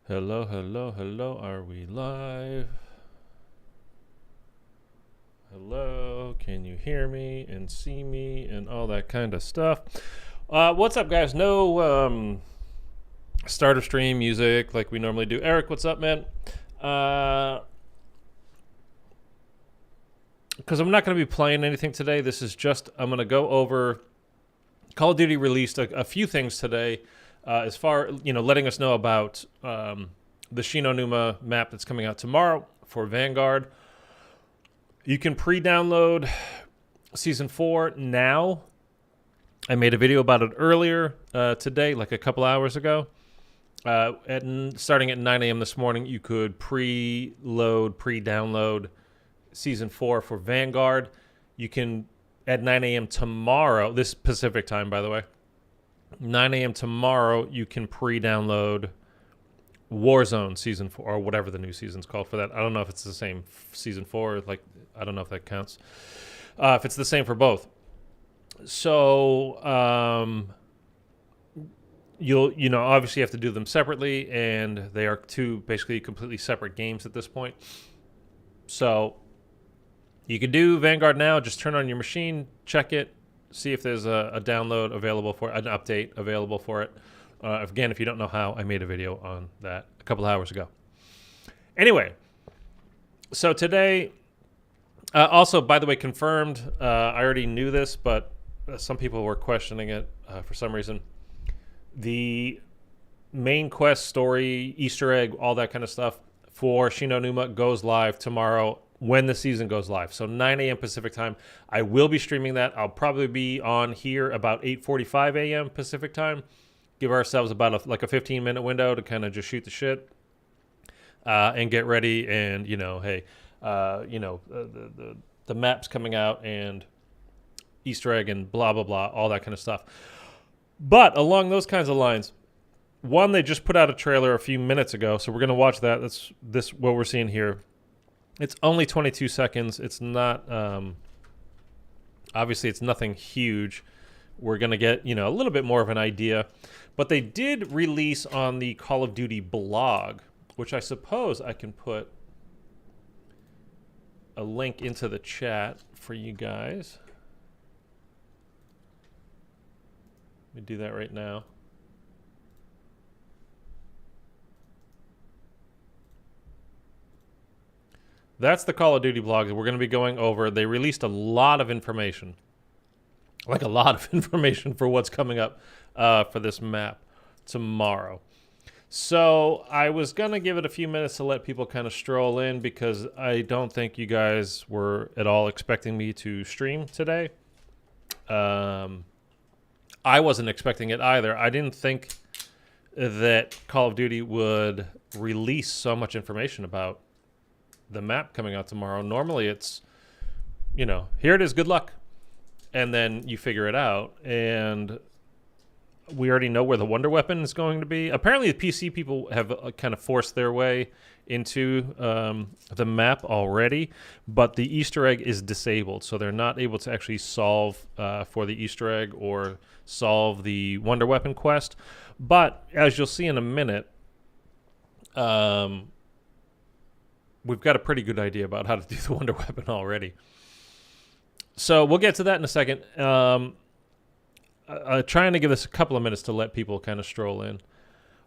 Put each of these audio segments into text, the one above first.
Hello, hello, hello. Are we live? Hello, can you hear me and see me and all that kind of stuff? What's up, guys? No starter stream music like we normally do. Eric, what's up, man? Because I'm not going to be playing anything today. This is just, I'm going to go over, Call of Duty released a few things today as far, letting us know about the Shi No Numa map that's coming out tomorrow for Vanguard. You can pre-download Season 4 now. I made a video about it earlier today, like a couple hours ago. Starting at 9 a.m. this morning, you could pre-download Season 4 for Vanguard. You can, at 9 a.m. tomorrow, this Pacific time, by the way, 9 a.m. tomorrow, you can pre-download Warzone Season 4, or whatever the new season's called for that. I don't know if it's the same Season 4, like, I don't know if that counts. If it's the same for both. So, you'll obviously have to do them separately, and they are two basically completely separate games at this point. So, you can do Vanguard now. Just turn on your machine, check it, see if there's a download available for it, an update available for it. Again, if you don't know how, I made a video on that a couple hours ago. Anyway, so today, also, by the way, confirmed, I already knew this, but some people were questioning it for some reason. The main quest story, Easter egg, all that kind of stuff for Shi No Numa goes live tomorrow when the season goes live. So 9 a.m. Pacific time. I will be streaming that. I'll probably be on here about 8:45 a.m. Pacific time. Give ourselves about a 15-minute window to kind of just shoot the shit and get ready. And, the map's coming out and Easter egg and blah, blah, blah, all that kind of stuff. But along those kinds of lines, one, they just put out a trailer a few minutes ago, so we're going to watch that. That's what we're seeing here. It's only 22 seconds. It's not, obviously it's nothing huge. We're going to get, a little bit more of an idea. But they did release on the Call of Duty blog, which I suppose I can put a link into the chat for you guys. Let me do that right now. That's the Call of Duty blog that we're going to be going over. They released a lot of information. Like a lot of information for what's coming up for this map tomorrow. So I was going to give it a few minutes to let people kind of stroll in because I don't think you guys were at all expecting me to stream today. I wasn't expecting it either. I didn't think that Call of Duty would release so much information about the map coming out tomorrow. Normally it's, here it is, good luck. And then you figure it out. And we already know where the wonder weapon is going to be. Apparently the PC people have kind of forced their way into the map already, but the Easter egg is disabled. So they're not able to actually solve for the Easter egg or solve the wonder weapon quest. But as you'll see in a minute, we've got a pretty good idea about how to do the wonder weapon already. So we'll get to that in a second. Trying to give this a couple of minutes to let people kind of stroll in.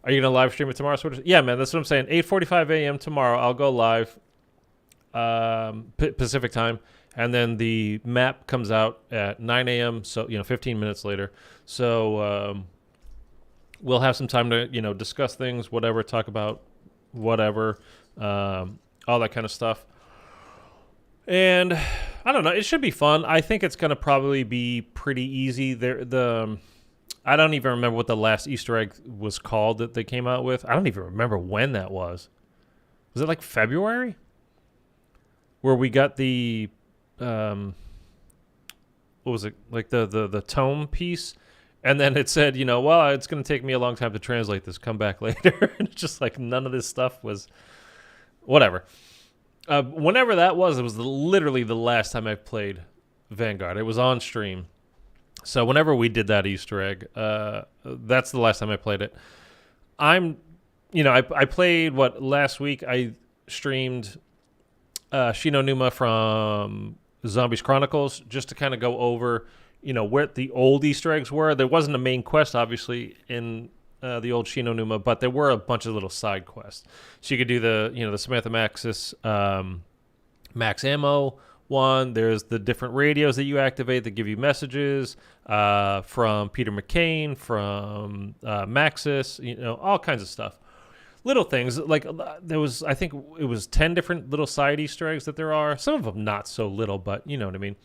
Are you going to live stream it tomorrow? Yeah, man, that's what I'm saying. 8:45 a.m. tomorrow, I'll go live Pacific time. And then the map comes out at 9 a.m., so, 15 minutes later. So we'll have some time to, discuss things, whatever, talk about whatever, all that kind of stuff. And I don't know, it should be fun. I think it's going to probably be pretty easy. I don't even remember what the last Easter egg was called that they came out with. I don't even remember when that was. Was it like February? Where we got the, what was it? Like the tome piece. And then it said, well, it's going to take me a long time to translate this. Come back later. And it's just like none of this stuff was, whatever. Whenever that was, it was literally the last time I played Vanguard. It was on stream. So whenever we did that Easter egg, that's the last time I played it. I'm, I played last week. I streamed Shi No Numa from Zombies Chronicles just to kind of go over, where the old Easter eggs were. There wasn't a main quest, obviously, in the old Shi No Numa, but there were a bunch of little side quests. So you could do the Samantha Maxis max ammo one. There's the different radios that you activate that give you messages from Peter McCain, from Maxis, all kinds of stuff. Little things like I think it was 10 different little side Easter eggs that there are. Some of them not so little, but you know what I mean.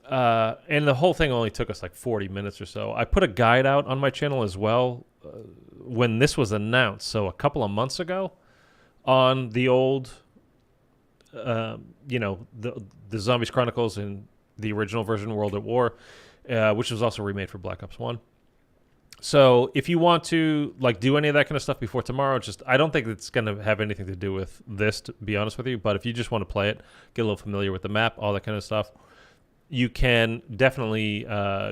And the whole thing only took us like 40 minutes or so. I put a guide out on my channel as well when this was announced. So a couple of months ago on the old, the Zombies Chronicles and the original version World at War, which was also remade for Black Ops 1. So if you want to do any of that kind of stuff before tomorrow, I don't think it's going to have anything to do with this, to be honest with you. But if you just want to play it, get a little familiar with the map, all that kind of stuff, you can definitely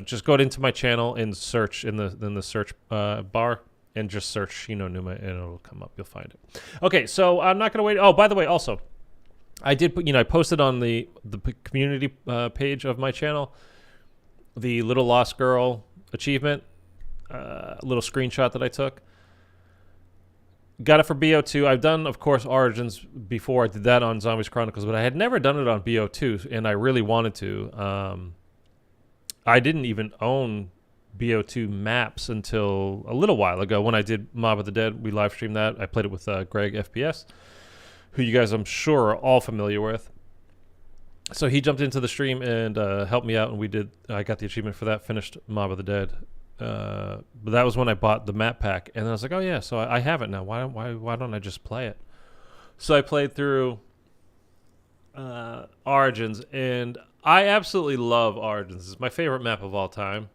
just go into my channel and search in the search bar and just search Shi No Numa and it'll come up. You'll find it. Okay, so I'm not going to wait. Oh, by the way, also, I did put, I posted on the community page of my channel the Little Lost Girl achievement. A little screenshot that I took. Got it for BO2. I've done, of course, Origins before. I did that on Zombies Chronicles, but I had never done it on BO2, and I really wanted to. I didn't even own BO2 maps until a little while ago when I did Mob of the Dead. We live streamed that. I played it with Greg FPS, who you guys, I'm sure, are all familiar with. So he jumped into the stream and helped me out, and I got the achievement for that, finished Mob of the Dead. But that was when I bought the map pack, and I was like, oh yeah, so I have it now. Why don't I just play it? So I played through Origins, and I absolutely love Origins. It's my favorite map of all time.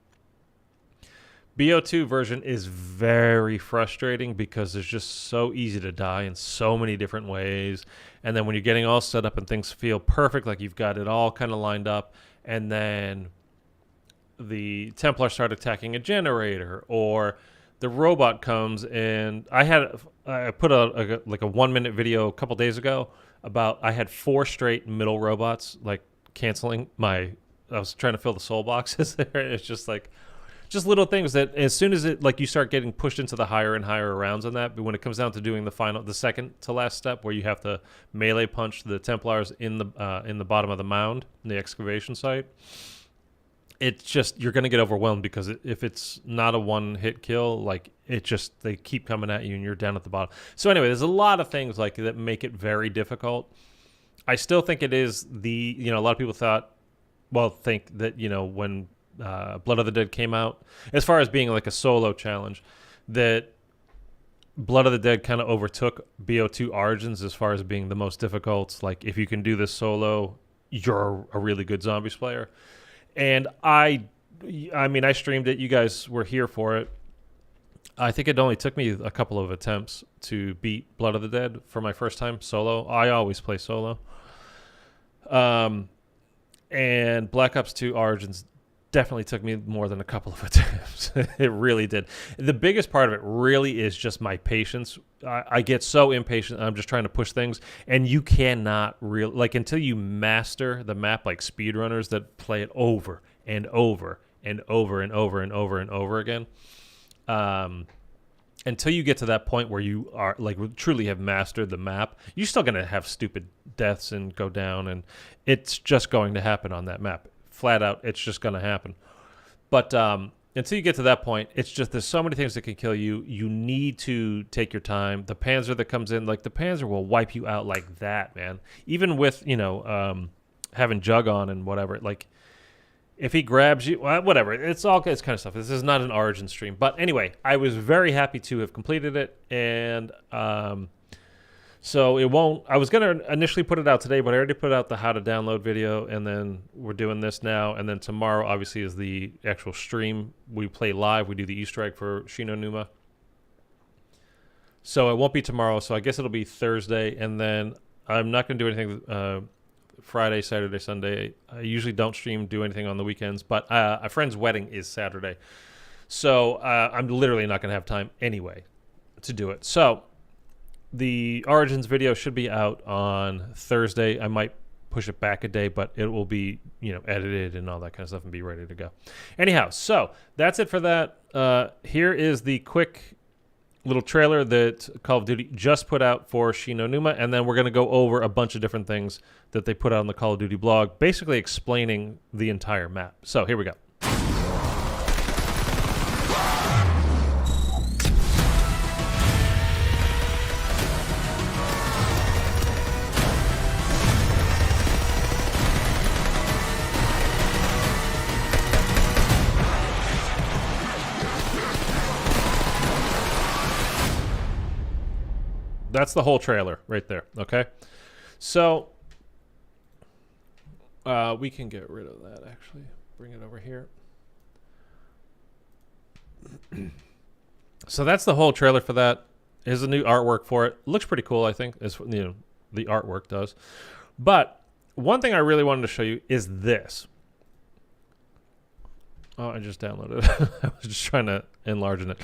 BO2 version is very frustrating because it's just so easy to die in so many different ways. And then when you're getting all set up and things feel perfect, like you've got it all kind of lined up, and then the Templars start attacking a generator, or the robot comes, and I put a 1 minute video a couple days ago about I had 4 straight middle robots canceling I was trying to fill the soul boxes there. It's just little things that as soon as you start getting pushed into the higher and higher rounds on that, but when it comes down to doing the second to last step where you have to melee punch the Templars in the bottom of the mound, in the excavation site, it's just, you're going to get overwhelmed because if it's not a one-hit kill, they keep coming at you and you're down at the bottom. So anyway, there's a lot of things that make it very difficult. I still think it is a lot of people think that, when Blood of the Dead came out, as far as being a solo challenge, that Blood of the Dead kind of overtook BO2 Origins as far as being the most difficult. If you can do this solo, you're a really good Zombies player. And I streamed it. You guys were here for it. I think it only took me a couple of attempts to beat Blood of the Dead for my first time solo. I always play solo. And Black Ops 2 Origins definitely took me more than a couple of attempts. It really did. The biggest part of it really is just my patience. I get so impatient. I'm just trying to push things, and you cannot until you master the map, like speedrunners that play it over and over and over and over and over and over again. Until you get to that point where you are truly have mastered the map, you're still gonna have stupid deaths and go down, and it's just going to happen on that map. Flat out, it's just going to happen. But until you get to that point, it's just there's so many things that can kill you. You need to take your time. The Panzer that comes in, the Panzer will wipe you out like that, man. Even with having Jug on and whatever, if he grabs you, whatever. It's all this kind of stuff. This is not an Origin stream, but anyway, I was very happy to have completed it, and so it won't. I was going to initially put it out today, but I already put out the how to download video, and then we're doing this now. And then tomorrow, obviously, is the actual stream. We play live. We do the Easter egg for Shi No Numa. So it won't be tomorrow. So I guess it'll be Thursday, and then I'm not going to do anything Friday, Saturday, Sunday. I usually don't do anything on the weekends, but a friend's wedding is Saturday. So I'm literally not going to have time anyway to do it. So the Origins video should be out on Thursday. I might push it back a day, but it will be, edited and all that kind of stuff and be ready to go. Anyhow, so that's it for that. Here is the quick little trailer that Call of Duty just put out for Shi No Numa, and then we're going to go over a bunch of different things that they put out on the Call of Duty blog, basically explaining the entire map. So here we go. That's the whole trailer right there, okay? So we can get rid of that, actually. Bring it over here. So that's the whole trailer for that. There's a new artwork for it. Looks pretty cool, I think, as the artwork does. But one thing I really wanted to show you is this. Oh, I just downloaded it. I was just trying to enlarge it.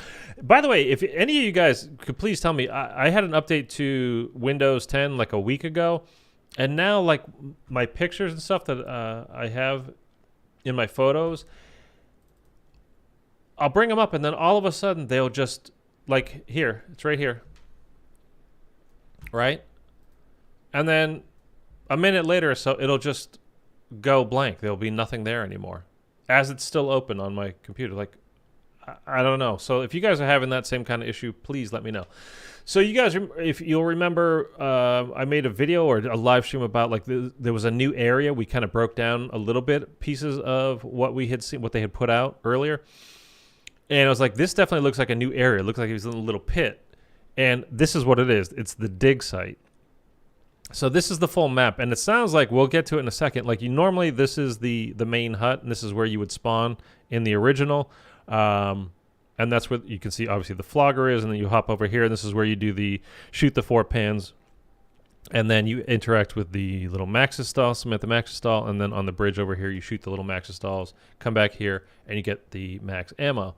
By the way, if any of you guys could please tell me, I had an update to Windows 10 like a week ago, and now like my pictures and stuff that I have in my photos, I'll bring them up, and then all of a sudden they'll just, like here, it's right here, right? And then a minute later or so, it'll just go blank. There'll be nothing there anymore, as it's still open on my computer. Like, I don't know. So if you guys are having that same kind of issue, please let me know. So you guys, if you'll remember, I made a video or a live stream about like there was a new area. We kind of broke down a little bit pieces of what we had seen, what they had put out earlier. And I was like, this definitely looks like a new area. It looks like it was in a little pit. And this is what it is. It's the dig site. So this is the full map, and it sounds like we'll get to it in a second. Like normally, this is the main hut, and this is where you would spawn in the original, and that's where you can see obviously the flogger is, and then you hop over here, and this is where you do the shoot the 4 pans, and then you interact with the little Maxis stall, Samantha Maxis stall, and then on the bridge over here, you shoot the little Maxis stalls, come back here, and you get the max ammo.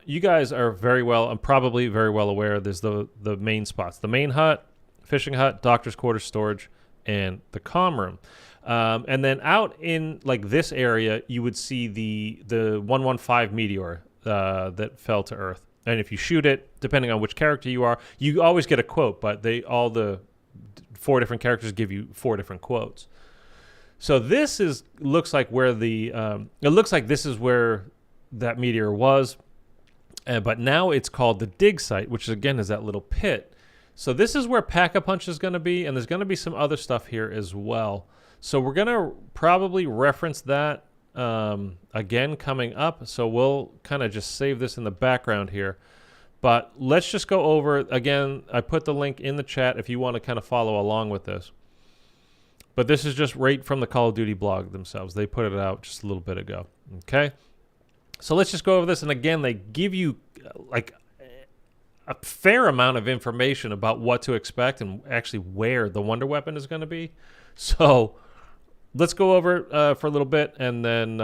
You guys are probably very well aware. There's the main spots, the main hut, fishing hut, doctor's quarters, storage, and the comm room. And then out in like this area, you would see the 115 meteor that fell to Earth. And if you shoot it, depending on which character you are, you always get a quote, but all the 4 different characters give you 4 different quotes. So this looks like where it looks like this is where that meteor was, but now it's called the dig site, which again is that little pit. So this is where Pack-a-Punch is going to be, and there's going to be some other stuff here as well. So we're going to probably reference that again coming up. So we'll kind of just save this in the background here. But let's just go over, again, I put the link in the chat if you want to kind of follow along with this. But this is just right from the Call of Duty blog themselves. They put it out just a little bit ago. Okay? So let's just go over this. And again, they give you like a fair amount of information about what to expect and actually where the Wonder Weapon is going to be. So let's go over it for a little bit, and then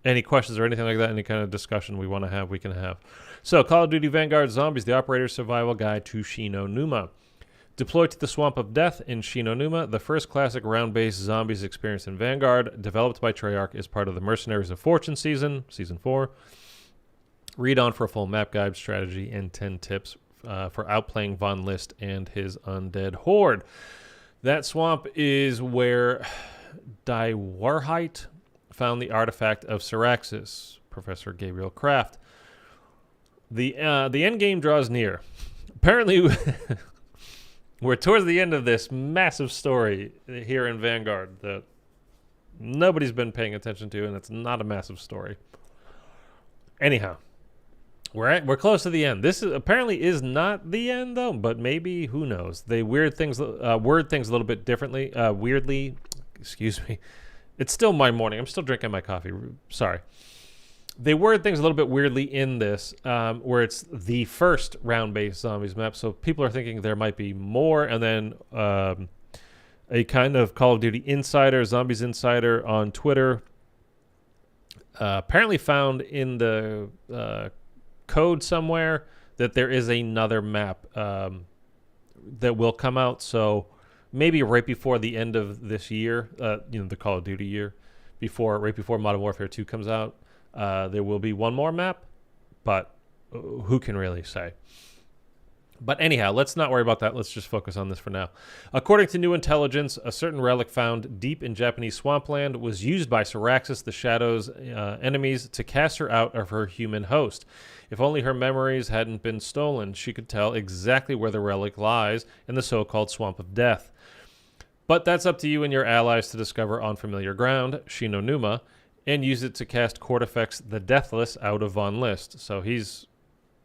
any questions or anything like that, any kind of discussion we want to have, we can have. So Call of Duty Vanguard Zombies, the Operator's Survival Guide to Shi No Numa. Deployed to the Swamp of Death in Shi No Numa, the first classic round-based zombies experience in Vanguard, developed by Treyarch as part of the Mercenaries of Fortune Season 4. Read on for a full map guide, strategy, and 10 tips for outplaying Von List and his undead horde. That swamp is where Daiwarhite found the artifact of Syraxis, Professor Gabriel Kraft. The end game draws near. Apparently, we're towards the end of this massive story here in Vanguard that nobody's been paying attention to, and it's not a massive story. Anyhow, we're close to the end. This apparently is not the end, though, but maybe, who knows? They word things a little bit differently, weirdly. Excuse me. It's still my morning. I'm still drinking my coffee. Sorry. They word things a little bit weirdly in this, where it's the first round-based zombies map. So people are thinking there might be more, and then a kind of Call of Duty insider, Zombies insider on Twitter, apparently found in the code somewhere that there is another map that will come out. So maybe right before the end of this year, the Call of Duty year, right before Modern Warfare 2 comes out, there will be one more map, but who can really say? But anyhow, let's not worry about that. Let's just focus on this for now. According to new intelligence, a certain relic found deep in Japanese swampland was used by Syraxis the Shadow's enemies to cast her out of her human host. If only her memories hadn't been stolen, she could tell exactly where the relic lies in the so-called Swamp of Death. But that's up to you and your allies to discover on familiar ground, Shi No Numa, and use it to cast Cortifex the Deathless out of Von List. So he's,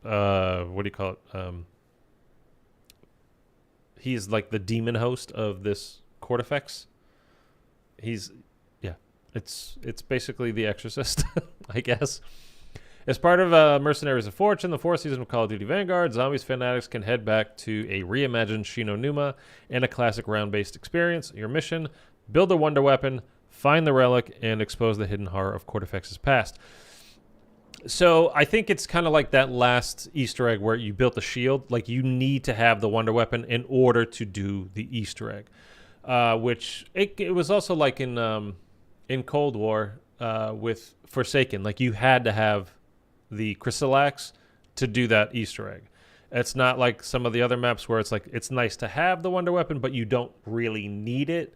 what do you call it? He's like the demon host of this Cortifex. It's basically the Exorcist, I guess. As part of Mercenaries of Fortune, the 4th season of Call of Duty Vanguard, Zombies fanatics can head back to a reimagined Shi No Numa and a classic round-based experience. Your mission, build a wonder weapon, find the relic, and expose the hidden horror of Cortifex's past. So I think it's kind of like that last Easter egg where you built the shield. Like, you need to have the wonder weapon in order to do the Easter egg. Which it was also like in Cold War with Forsaken. Like, you had to have the Chrysalax to do that Easter egg. It's not like some of the other maps where it's like it's nice to have the wonder weapon, but you don't really need it.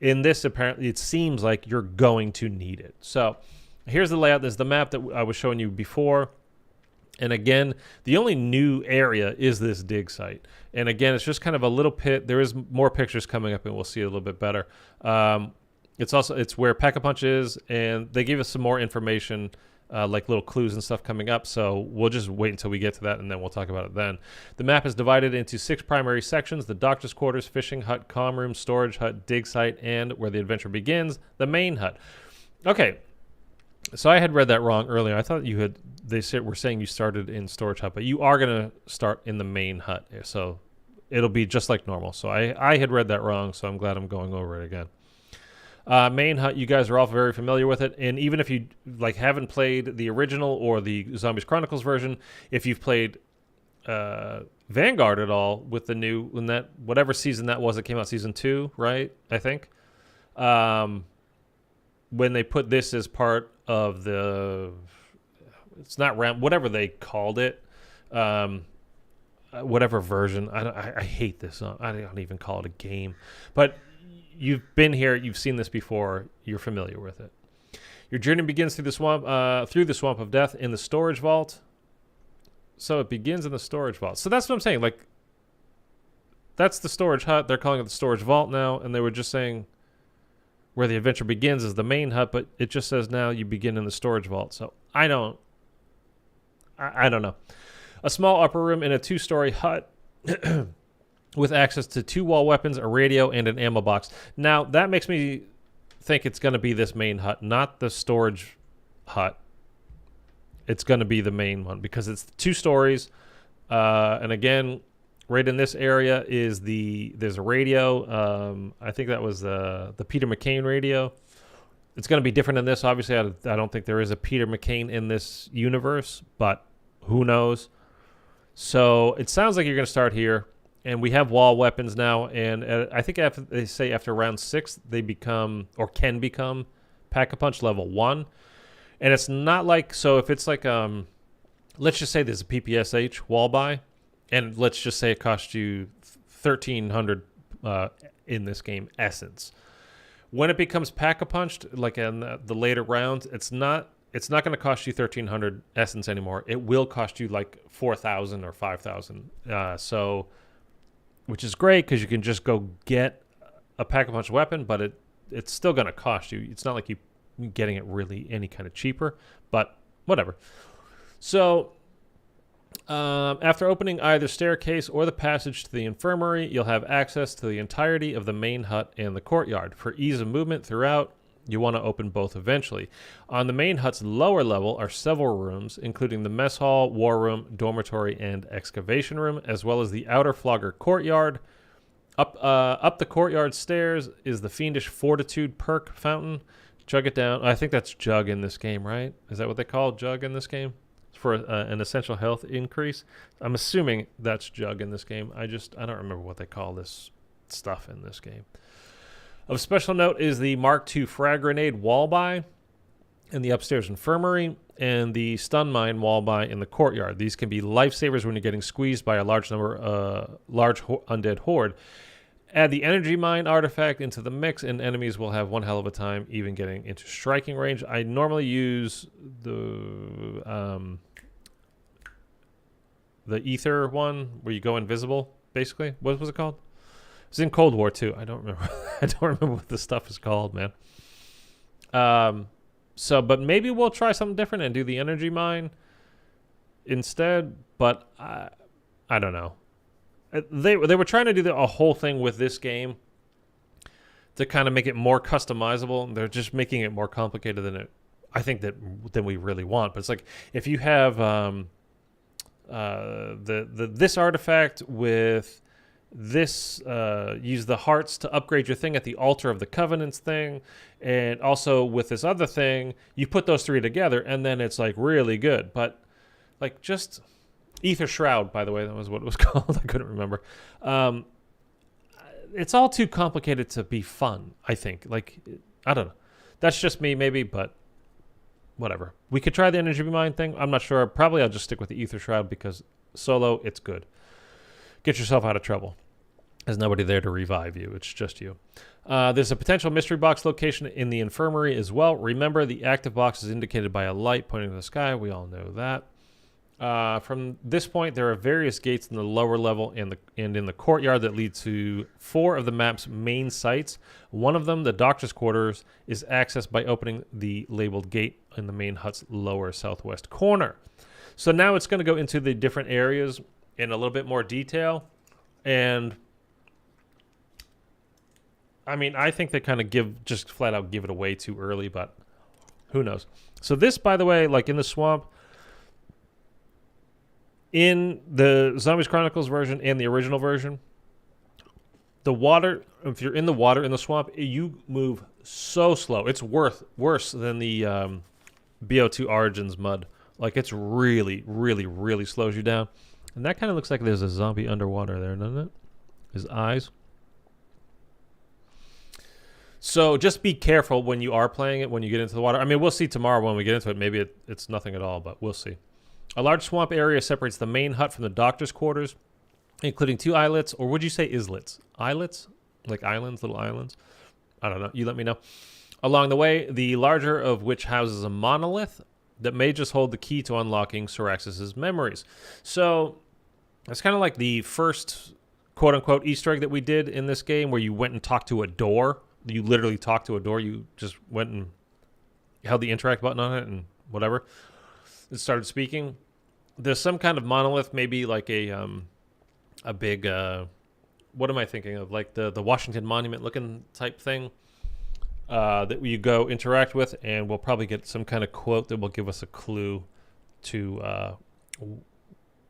In this, apparently, it seems like you're going to need it. So here's the layout. There's the map that I was showing you before. And again, the only new area is this dig site. And again, it's just kind of a little pit. There is more pictures coming up, and we'll see it a little bit better. It's where Pack-a-Punch is, and they gave us some more information, like little clues and stuff coming up. So we'll just wait until we get to that, and then we'll talk about it then. The map is divided into 6 primary sections: the doctor's quarters, fishing hut, comm room, storage hut, dig site, and where the adventure begins, the main hut. Okay. So I had read that wrong earlier. I thought were saying you started in storage hut, but you are going to start in the main hut. So it'll be just like normal. So I had read that wrong, so I'm glad I'm going over it again. Main hut, you guys are all very familiar with it. And even if you haven't played the original or the Zombies Chronicles version, if you've played Vanguard at all with the new, whatever season that was, it came out season 2, right? I think. When they put this as part of it's not round, whatever they called it, whatever version. I hate this. I don't even call it a game, but you've been here, you've seen this before, you're familiar with it. Your journey begins through the swamp of death in the storage vault. So it begins in the storage vault. So that's what I'm saying. Like, that's the storage hut. They're calling it the storage vault now, and they were just saying where the adventure begins is the main hut, but it just says now you begin in the storage vault. So I don't know. A small upper room in a 2-story hut with access to 2 wall weapons, a radio, and an ammo box. Now, that makes me think it's going to be this main hut, not the storage hut. It's going to be the main one because it's 2 stories. And again, right in this area is there's a radio. I think that was the Peter McCain radio. It's going to be different in this. Obviously, I don't think there is a Peter McCain in this universe, but who knows? So it sounds like you're going to start here. And we have wall weapons now, and I think after round 6, they become, or can become, Pack-a-Punch level 1. And it's not like, so if it's like, let's just say there's a PPSH wall buy, and let's just say it costs you 1,300 in this game, essence. When it becomes Pack-a-Punched, like in the later rounds, it's not going to cost you 1,300 essence anymore. It will cost you like 4,000 or 5,000. Which is great because you can just go get a Pack-a-Punch weapon, but it's still going to cost you. It's not like you're getting it really any kind of cheaper, but whatever. So after opening either staircase or the passage to the infirmary, you'll have access to the entirety of the main hut and the courtyard. For ease of movement throughout, you want to open both eventually. On the main hut's lower level are several rooms, including the mess hall, war room, dormitory, and excavation room, as well as the outer Flogger courtyard. Up the courtyard stairs is the Fiendish Fortitude perk fountain. Chug it down. I think that's Jug in this game, right? Is that what they call Jug in this game? For an essential health increase. I'm assuming that's Jug in this game. I don't remember what they call this stuff in this game. Of special note is the Mark II frag grenade wall buy in the upstairs infirmary and the stun mine wall buy in the courtyard. These can be lifesavers when you're getting squeezed by a large undead horde. Add the energy mine artifact into the mix, and enemies will have one hell of a time even getting into striking range. I normally use the ether one where you go invisible, basically. What was it called? It was in Cold War too. I don't remember. I don't remember what this stuff is called, man. But maybe we'll try something different and do the energy mine instead. But I don't know. They were trying to do a whole thing with this game to kind of make it more customizable. They're just making it more complicated than we really want. But it's like if you have this artifact with this, use the hearts to upgrade your thing at the altar of the Covenants thing, and also with this other thing, you put those three together, and then it's like really good. But like just Ether Shroud, by the way, that was what it was called. I couldn't remember. It's all too complicated to be fun, I think. Like, I don't know. That's just me, maybe, but whatever. We could try the energy mine thing. I'm not sure. Probably I'll just stick with the Ether Shroud because solo, it's good. Get yourself out of trouble. There's nobody there to revive you. It's just you. There's a potential mystery box location in the infirmary as well. Remember, the active box is indicated by a light pointing to the sky. We all know that. From this point, there are various gates in the lower level and in the courtyard that lead to 4 of the map's main sites. One of them, the doctor's quarters, is accessed by opening the labeled gate in the main hut's lower southwest corner. So now it's going to go into the different areas in a little bit more detail. And I mean, I think they kind of just flat out give it away too early, but who knows? So this, by the way, like in the swamp, in the Zombies Chronicles version and the original version, the water, if you're in the water in the swamp, you move so slow. It's worse than the BO2 Origins mud. Like, it's really, really, really slows you down. And that kind of looks like there's a zombie underwater there, doesn't it? His eyes. So just be careful when you are playing it, when you get into the water. I mean, we'll see tomorrow when we get into it. Maybe it's nothing at all, but we'll see. A large swamp area separates the main hut from the doctor's quarters, including 2 islets, or would you say islets? Islets? Like islands, little islands? I don't know. You let me know. Along the way, the larger of which houses a monolith that may just hold the key to unlocking Syraxis' memories. So it's kind of like the first quote-unquote Easter egg that we did in this game where you went and talked to a door. You literally talked to a door. You just went and held the interact button on it and whatever. It started speaking. There's some kind of monolith, maybe like a big, what am I thinking of? Like the Washington Monument looking type thing that you go interact with, and we'll probably get some kind of quote that will give us a clue to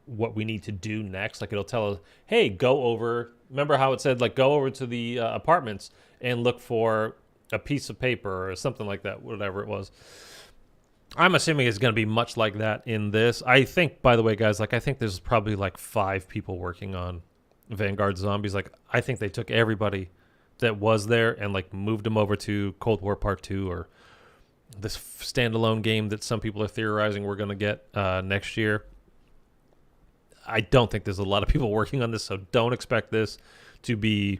what we need to do next. Like it'll tell us, hey, go over. Remember how it said, like, go over to the apartments and look for a piece of paper or something like that, whatever it was. I'm assuming it's going to be much like that in this. I think, by the way, guys, like I think there's probably like 5 people working on Vanguard Zombies. Like I think they took everybody that was there and like moved them over to Cold War Part 2 or this standalone game that some people are theorizing we're going to get next year. I don't think there's a lot of people working on this, so don't expect this to be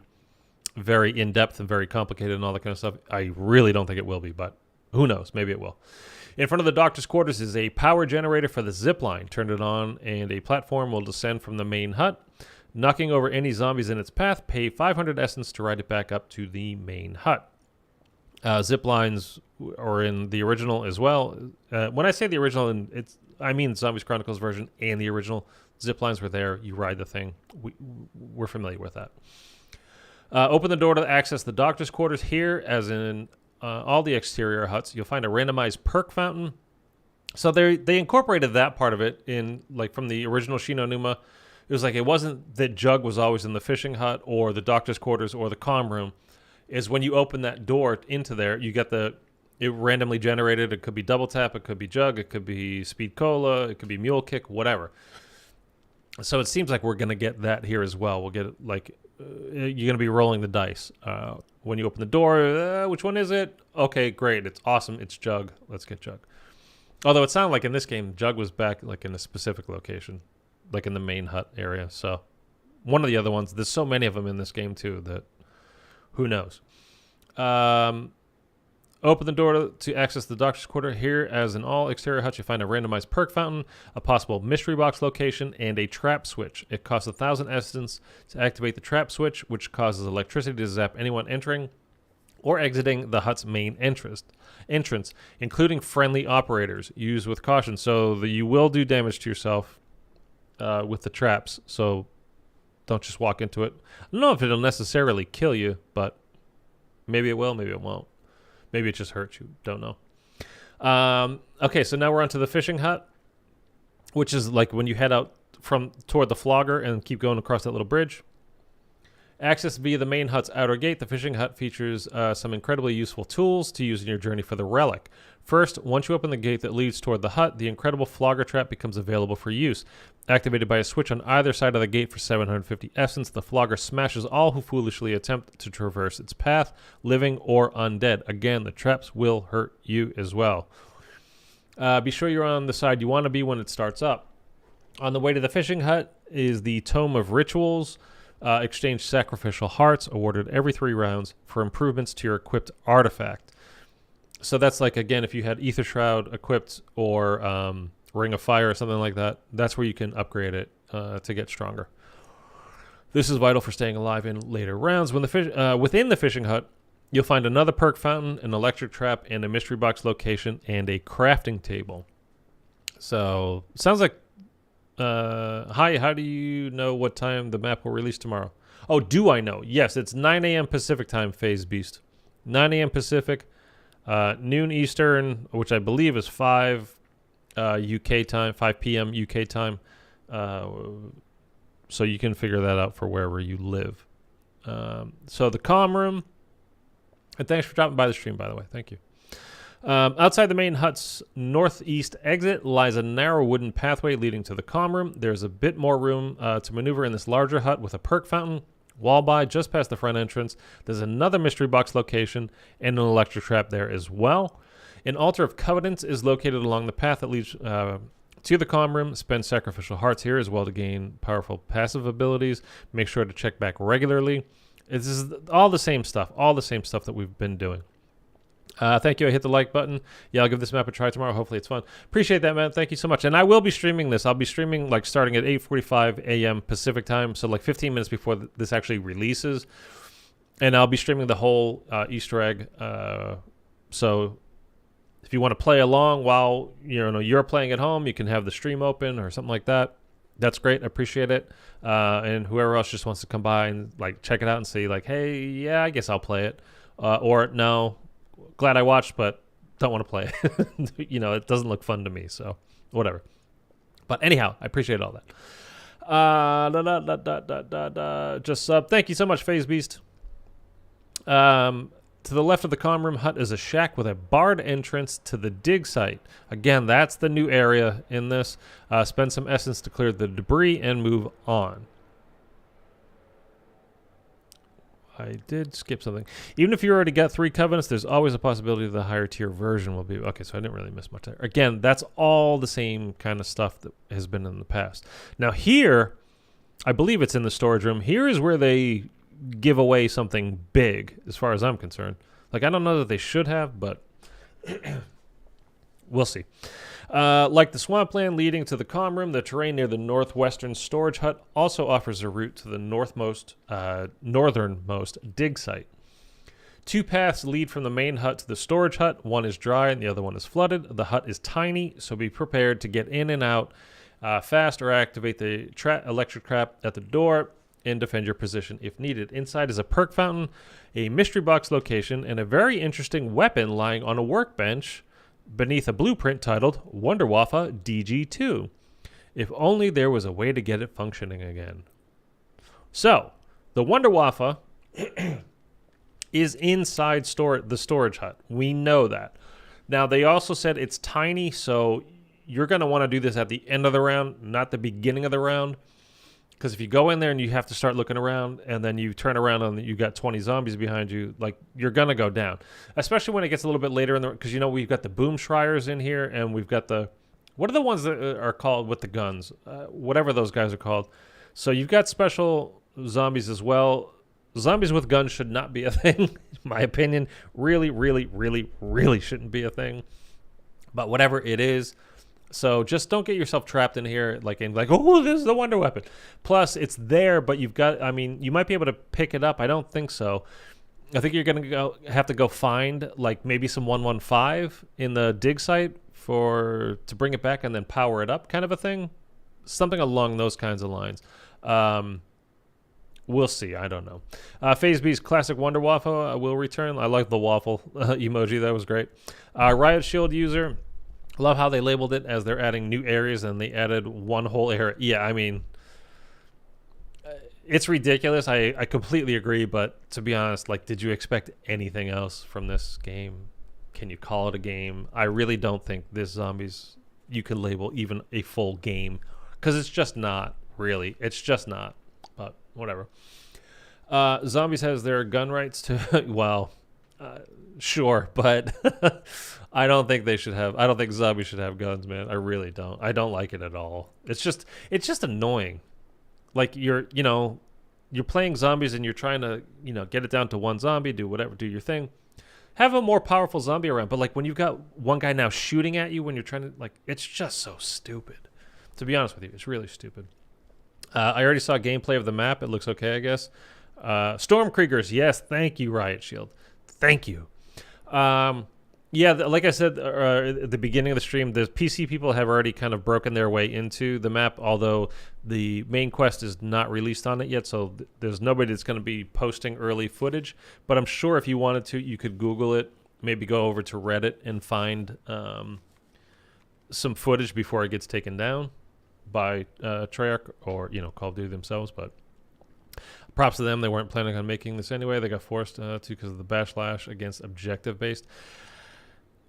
very in-depth and very complicated and all that kind of stuff. I really don't think it will be, but who knows? Maybe it will. In front of the doctor's quarters is a power generator for the zip line. Turn it on, and a platform will descend from the main hut, knocking over any zombies in its path. Pay 500 essence to ride it back up to the main hut. Zip lines are in the original as well. When I say the original, I mean Zombies Chronicles version and the original. Zip lines were there. You ride the thing. We're familiar with that. Open the door to access the doctor's quarters. Here, as in all the exterior huts, you'll find a randomized perk fountain. So they incorporated that part of it in, like, from the original Shi No Numa It was like it wasn't that Jug was always in the fishing hut or the doctor's quarters or the comm room. Is when you open that door into there, you get it randomly generated. It could be double tap, it could be Jug, it could be speed cola, it could be mule kick, whatever. So it seems like we're gonna get that here as well. We'll get it like you're gonna be rolling the dice when you open the door. Which one is it? Okay, great. It's awesome. It's Jug. Let's get Jug. Although it sounded like in this game, Jug was back like in a specific location, like in the main hut area. So one of the other ones. There's so many of them in this game too that who knows. Open the door to access the doctor's quarter. Here, as in all exterior huts, you find a randomized perk fountain, a possible mystery box location, and a trap switch. It costs 1,000 essence to activate the trap switch, which causes electricity to zap anyone entering or exiting the hut's main entrance, including friendly operators. Use with caution, so that you will do damage to yourself with the traps. So don't just walk into it. I don't know if it'll necessarily kill you, but maybe it will, maybe it won't. Maybe it just hurts you. Don't know. Okay, so now we're onto the fishing hut, which is like when you head out from toward the flogger and keep going across that little bridge. Access via the main hut's outer gate. The fishing hut features some incredibly useful tools to use in your journey for the relic. First, once you open the gate that leads toward the hut, the incredible flogger trap becomes available for use. Activated by a switch on either side of the gate for 750 essence, the flogger smashes all who foolishly attempt to traverse its path, living or undead. Again, the traps will hurt you as well. Be sure you're on the side you want to be when it starts up. On the way to the fishing hut is the Tome of Rituals. Exchange sacrificial hearts awarded every 3 rounds for improvements to your equipped artifact. So that's like, again, if you had Ether Shroud equipped or Ring of Fire or something like that, that's where you can upgrade it to get stronger. This is vital for staying alive in later rounds. When within the fishing hut, you'll find another perk fountain, an electric trap, and a mystery box location, and a crafting table. So, sounds like hi, how do you know what time the map will release tomorrow? Oh, do I know? Yes, it's 9 a.m. Pacific time, Phase Beast. 9 a.m. Pacific, noon Eastern, which I believe is 5 UK time, 5 p.m. UK time. So you can figure that out for wherever you live. So the comm room, and thanks for dropping by the stream, by the way. Thank you. Outside the main hut's northeast exit lies a narrow wooden pathway leading to the comm room. There's a bit more room to maneuver in this larger hut with a perk fountain. Wall by, just past the front entrance, there's another mystery box location and an electric trap there as well. An altar of covenants is located along the path that leads to the comm room. Spend sacrificial hearts here as well to gain powerful passive abilities. Make sure to check back regularly. This is all the same stuff that we've been doing. Thank you. I hit the like button. Yeah, I'll give this map a try tomorrow. Hopefully it's fun. Appreciate that, man. Thank you so much. And I will be streaming this. I'll be streaming like starting at 8:45 a.m. Pacific time, so like 15 minutes before this actually releases. And I'll be streaming the whole Easter egg. So if you want to play along while you're playing at home, you can have the stream open or something like that. That's great. I appreciate it. And whoever else just wants to come by and like check it out and see like, hey, yeah, I guess I'll play it. Or no. Glad I watched, but don't want to play it. It doesn't look fun to me, so whatever. But anyhow, I appreciate all that. Just sub. Thank you so much, Phase Beast. To the left of the comm room hut is a shack with a barred entrance to the dig site. Again, that's the new area in this. Spend some essence to clear the debris and move on. I did skip something. Even if you already got 3 covenants, there's always a possibility the higher tier version will be. Okay, so I didn't really miss much there. Again, that's all the same kind of stuff that has been in the past. Now here, I believe it's in the storage room. Here is where they give away something big, as far as I'm concerned. Like, I don't know that they should have, but we'll see. Like the swampland leading to the comm room, the terrain near the northwestern storage hut also offers a route to the northernmost dig site. 2 paths lead from the main hut to the storage hut. One is dry and the other one is flooded. The hut is tiny, so be prepared to get in and out fast or activate the electric trap at the door and defend your position if needed. Inside is a perk fountain, a mystery box location, and a very interesting weapon lying on a workbench beneath a blueprint titled Wonderwaffe DG2. If only there was a way to get it functioning again. So, the Wonder Waffle is inside the storage hut. We know that. Now, they also said it's tiny, so you're going to want to do this at the end of the round, not the beginning of the round. Because if you go in there and you have to start looking around, and then you turn around and you got 20 zombies behind you, like, you're going to go down. Especially when it gets a little bit later in the... Because, we've got the Boom Schreiers in here, and we've got the... What are the ones that are called with the guns? Whatever those guys are called. So you've got special zombies as well. Zombies with guns should not be a thing, in my opinion. Really, really, really, really shouldn't be a thing. But whatever it is. So just don't get yourself trapped in here oh, this is the wonder weapon. Plus, it's there, but you've got, you might be able to pick it up. I don't think so. I think you're going to have to go find maybe some 115 in the dig site to bring it back and then power it up kind of a thing. Something along those kinds of lines. We'll see. I don't know. Phase B's classic Wonder Waffle will return. I like the waffle emoji. That was great. Riot Shield user. Love how they labeled it as they're adding new areas and they added one whole area. Yeah, it's ridiculous. I completely agree. But to be honest, did you expect anything else from this game? Can you call it a game? I really don't think this Zombies you could label even a full game because it's just not really. It's just not. But whatever. Zombies has their gun rights to well, sure, but I don't think they should have. I don't think zombies should have guns, man. I really don't. I don't like it at all. It's just annoying. You're playing zombies and you're trying to get it down to one zombie, do your thing. Have a more powerful zombie around, but when you've got one guy now shooting at you when you're trying to it's just so stupid. To be honest with you, it's really stupid. I already saw gameplay of the map. It looks okay, I guess. Stormkriegers, yes, thank you, Riot Shield. Thank you. Yeah, like I said at the beginning of the stream, the PC people have already kind of broken their way into the map, although the main quest is not released on it yet, so there's nobody that's going to be posting early footage. But I'm sure if you wanted to, you could Google it, maybe go over to Reddit and find some footage before it gets taken down by Treyarch or Call of Duty themselves. But props to them. They weren't planning on making this anyway. They got forced to because of the backlash against objective-based.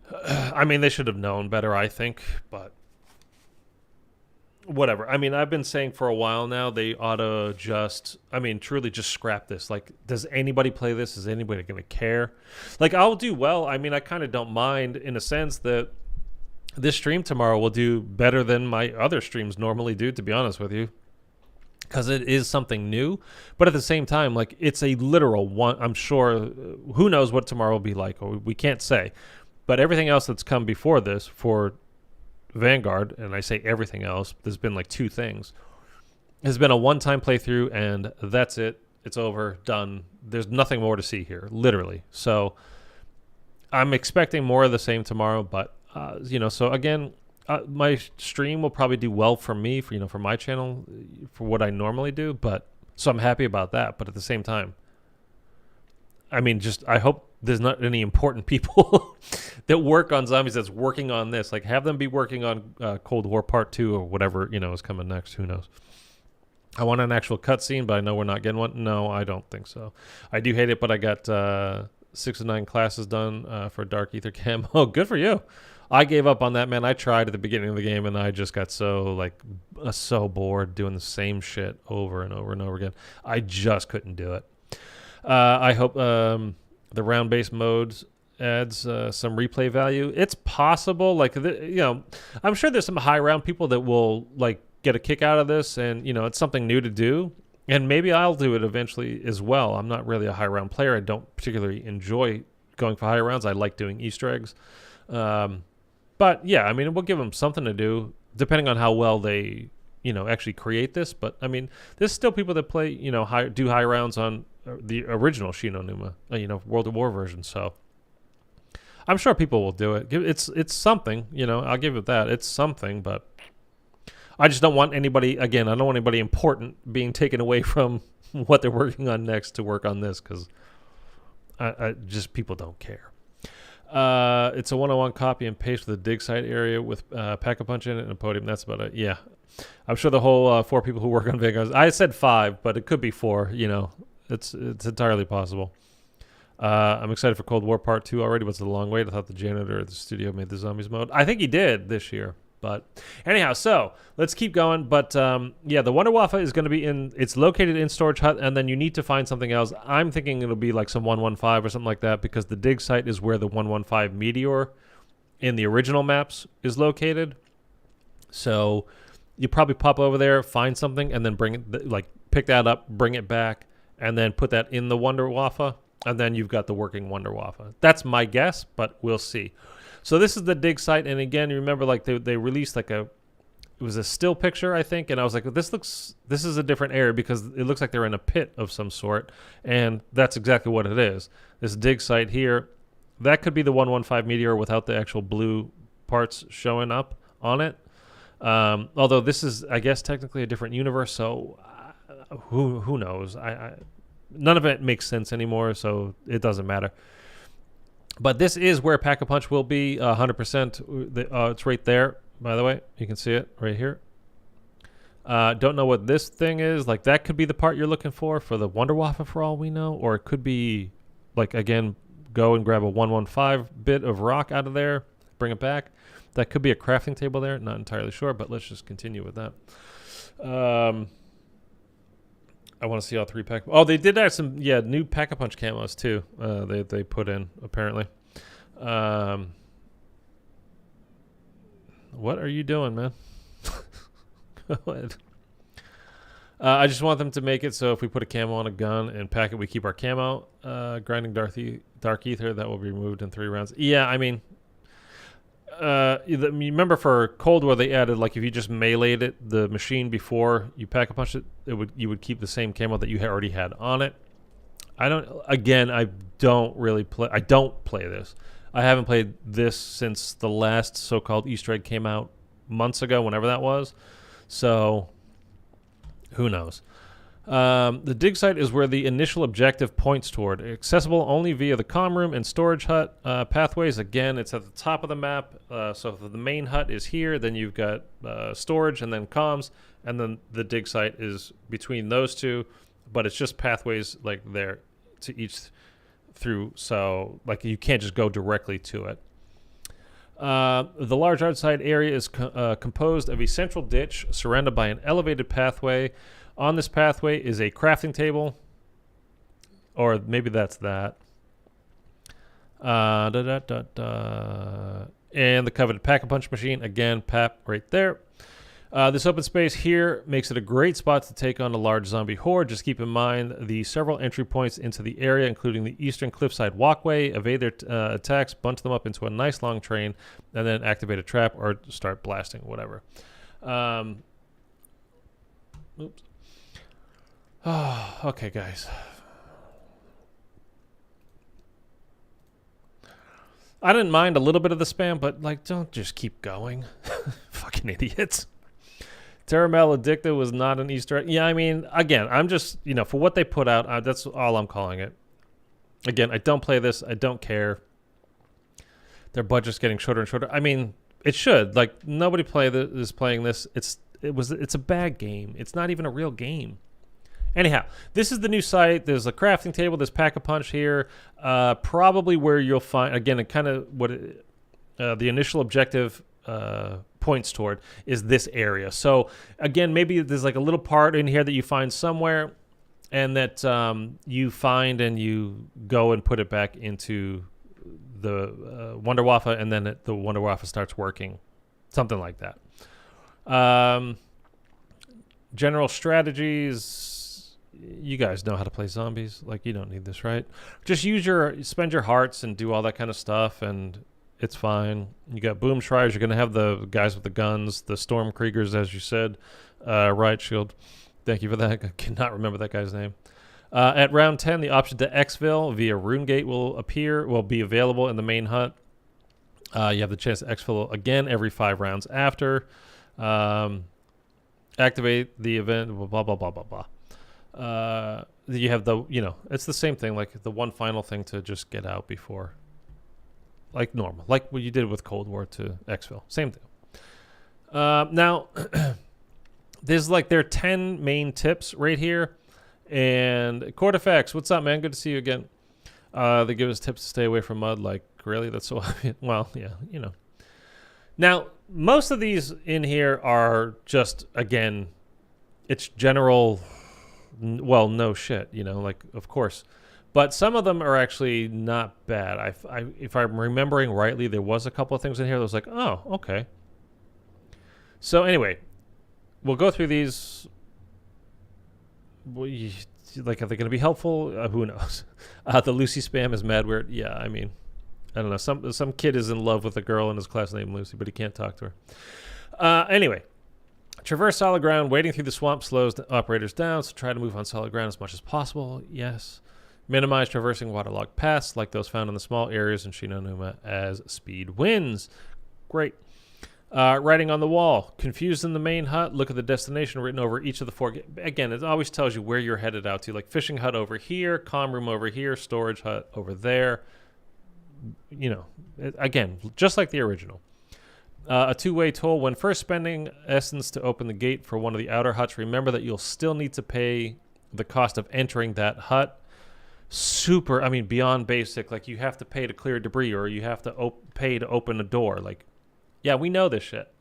They should have known better, I think, but whatever. I've been saying for a while now they ought to truly just scrap this. Does anybody play this? Is anybody going to care? I'll do well. I kind of don't mind in a sense that this stream tomorrow will do better than my other streams normally do, to be honest with you, because it is something new. But at the same time, it's a literal one. I'm sure who knows what tomorrow will be like, or we can't say. But everything else that's come before this for Vanguard, and I say everything else, there's been 2 things. Has been a one-time playthrough, and that's it. It's over, done. There's nothing more to see here, literally. So I'm expecting more of the same tomorrow, but, so again, my stream will probably do well for me, for my channel, for what I normally do, so I'm happy about that. But at the same time, I hope there's not any important people that work on zombies that's working on this. Have them be working on Cold War Part 2 or whatever, is coming next. Who knows? I want an actual cutscene, but I know we're not getting one. No, I don't think so. I do hate it, but I got 6 of 9 classes done for Dark Ether Cam. Oh, good for you. I gave up on that, man. I tried at the beginning of the game, and I just got so bored doing the same shit over and over and over again. I just couldn't do it. I hope the round-based modes adds some replay value. It's possible. I'm sure there's some high-round people that will get a kick out of this, and it's something new to do. And maybe I'll do it eventually as well. I'm not really a high-round player. I don't particularly enjoy going for high rounds. I like doing Easter eggs. But yeah, we'll give them something to do, depending on how well they, actually create this. But there's still people that play, do high rounds on the original Shi No Numa, World of War version. So I'm sure people will do it. It's something, I'll give it that. It's something, but I just don't want anybody, again, I don't want anybody important being taken away from what they're working on next to work on this, because I just people don't care. It's a one-on-one copy and paste with a dig site area with Pack-a-Punch in it and a podium. That's about it. Yeah. I'm sure the whole 4 people who work on Vanguard. I said 5, but it could be 4. You know, it's entirely possible. I'm excited for Cold War Part 2 already. What's the long wait? I thought the janitor at the studio made the zombies mode. I think he did this year. But anyhow, so let's keep going. But yeah, the Wonder Waffle is going to be it's located in Storage Hut, and then you need to find something else. I'm thinking it'll be like some 115 or something like that, because the dig site is where the 115 meteor in the original maps is located. So you probably pop over there, find something, and then bring it, like pick that up, bring it back, and then put that in the Wonder Waffle, and then you've got the working Wonder Waffle. That's my guess, but we'll see. So this is the dig site, and again, you remember like they released like it was a still picture, I think, and I was like, this is a different area because it looks like they're in a pit of some sort, and that's exactly what it is. This dig site here, that could be the 115 meteor without the actual blue parts showing up on it. Although this is, I guess, technically a different universe, so who knows? None of it makes sense anymore, so it doesn't matter. But this is where Pack-a-Punch will be 100%. It's right there, by the way. You can see it right here. Don't know what this thing is. Like, that could be the part you're looking for the Wonder Waffle for all we know. Or it could be, like, again, go and grab a 115 bit of rock out of there, bring it back. That could be a crafting table there. Not entirely sure, but let's just continue with that. I want to see all 3 pack. Oh, they did add some, new Pack-a-Punch camos too. They put in apparently. What are you doing, man? Go ahead. I just want them to make it so if we put a camo on a gun and pack it, we keep our camo. Grinding dark ether, that will be removed in 3 rounds. Yeah, I mean, you remember for Cold War they added, like, if you just meleeed the machine before you Pack-a-Punch it, you would keep the same camo that you already had on it. I don't play this. I haven't played this since the last so-called Easter egg came out months ago, whenever that was. So who knows? The dig site is where the initial objective points toward. Accessible only via the comm room and storage hut pathways. Again, it's at the top of the map. So if the main hut is here, then you've got storage and then comms, and then the dig site is between those two. But it's just pathways like there to each through. So like you can't just go directly to it. The large outside area is composed of a central ditch surrounded by an elevated pathway. On this pathway is a crafting table, or maybe that's that. And the coveted Pack-a-Punch machine, again, PAP right there. This open space here makes it a great spot to take on a large zombie horde. Just keep in mind the several entry points into the area, including the eastern cliffside walkway. Evade their attacks, bunch them up into a nice long train, and then activate a trap or start blasting, whatever. Oops. Oh, okay, guys. I didn't mind a little bit of the spam, but, like, don't just keep going. Fucking idiots. Terramel Addicted was not an Easter egg. Yeah, I mean, again, I'm just, for what they put out, that's all I'm calling it. Again, I don't play this. I don't care. Their budget's getting shorter and shorter. I mean, it should. Like, nobody is playing this. It's a bad game. It's not even a real game. Anyhow, this is the new site. There's a crafting table. There's Pack-a-Punch here. Probably where you'll find, again, it kind of the initial objective points toward is this area. So, again, maybe there's like a little part in here that you find somewhere and that you find and you go and put it back into the Wonder Waffle, and then the Wonder Waffle starts working. Something like that. General strategies. You guys know how to play zombies. Like, you don't need this, right? Just spend your hearts and do all that kind of stuff, and it's fine. You got Boom Shriers. You're going to have the guys with the guns, the Storm Kriegers, as you said. Riot Shield. Thank you for that. I cannot remember that guy's name. At round 10, the option to exfil via Rune Gate will be available in the main hut. You have the chance to exfil again every 5 rounds after. Activate the event, blah, blah, blah, blah, blah. You have it's the same thing, like the one final thing to just get out before like normal, like what you did with Cold War to exfil. Same thing. Now, there's like there are 10 main tips right here. And Court FX, what's up, man? Good to see you again. They give us tips to stay away from mud. Like, really? That's so obvious. Well, yeah, you know. Now, most of these in here are just, again, it's general, well, no shit, you know, like, of course. But some of them are actually not bad. If I'm remembering rightly, there was a couple of things in here that was like, oh, okay. So anyway, we'll go through these. Like, are they going to be helpful? Who knows? The Lucy spam is mad weird. Yeah, I mean, I don't know. Some kid is in love with a girl in his class named Lucy, but he can't talk to her. Anyway, traverse solid ground. Wading through the swamp slows the operators down, so try to move on solid ground as much as possible. Yes. Minimize traversing waterlogged paths like those found in the small areas in Shi No Numa as speed wins. Great. Writing on the wall. Confused in the main hut, look at the destination written over each of the four. Again, it always tells you where you're headed out to. Like fishing hut over here, comm room over here, storage hut over there. You know, again, just like the original. A two-way toll. When first spending essence to open the gate for one of the outer huts, remember that you'll still need to pay the cost of entering that hut. Super, I mean, beyond basic. Like, you have to pay to clear debris, or you have to pay to open a door. Like, yeah, we know this shit.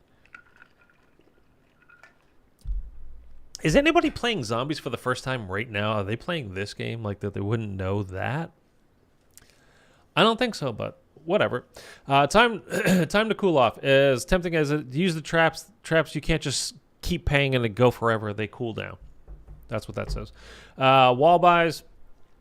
Is anybody playing zombies for the first time right now? Are they playing this game like that they wouldn't know that? I don't think so, but whatever. Time to cool off. As tempting as it, use the traps. Traps you can't just keep paying and they go forever. They cool down. That's what that says. Wall buys.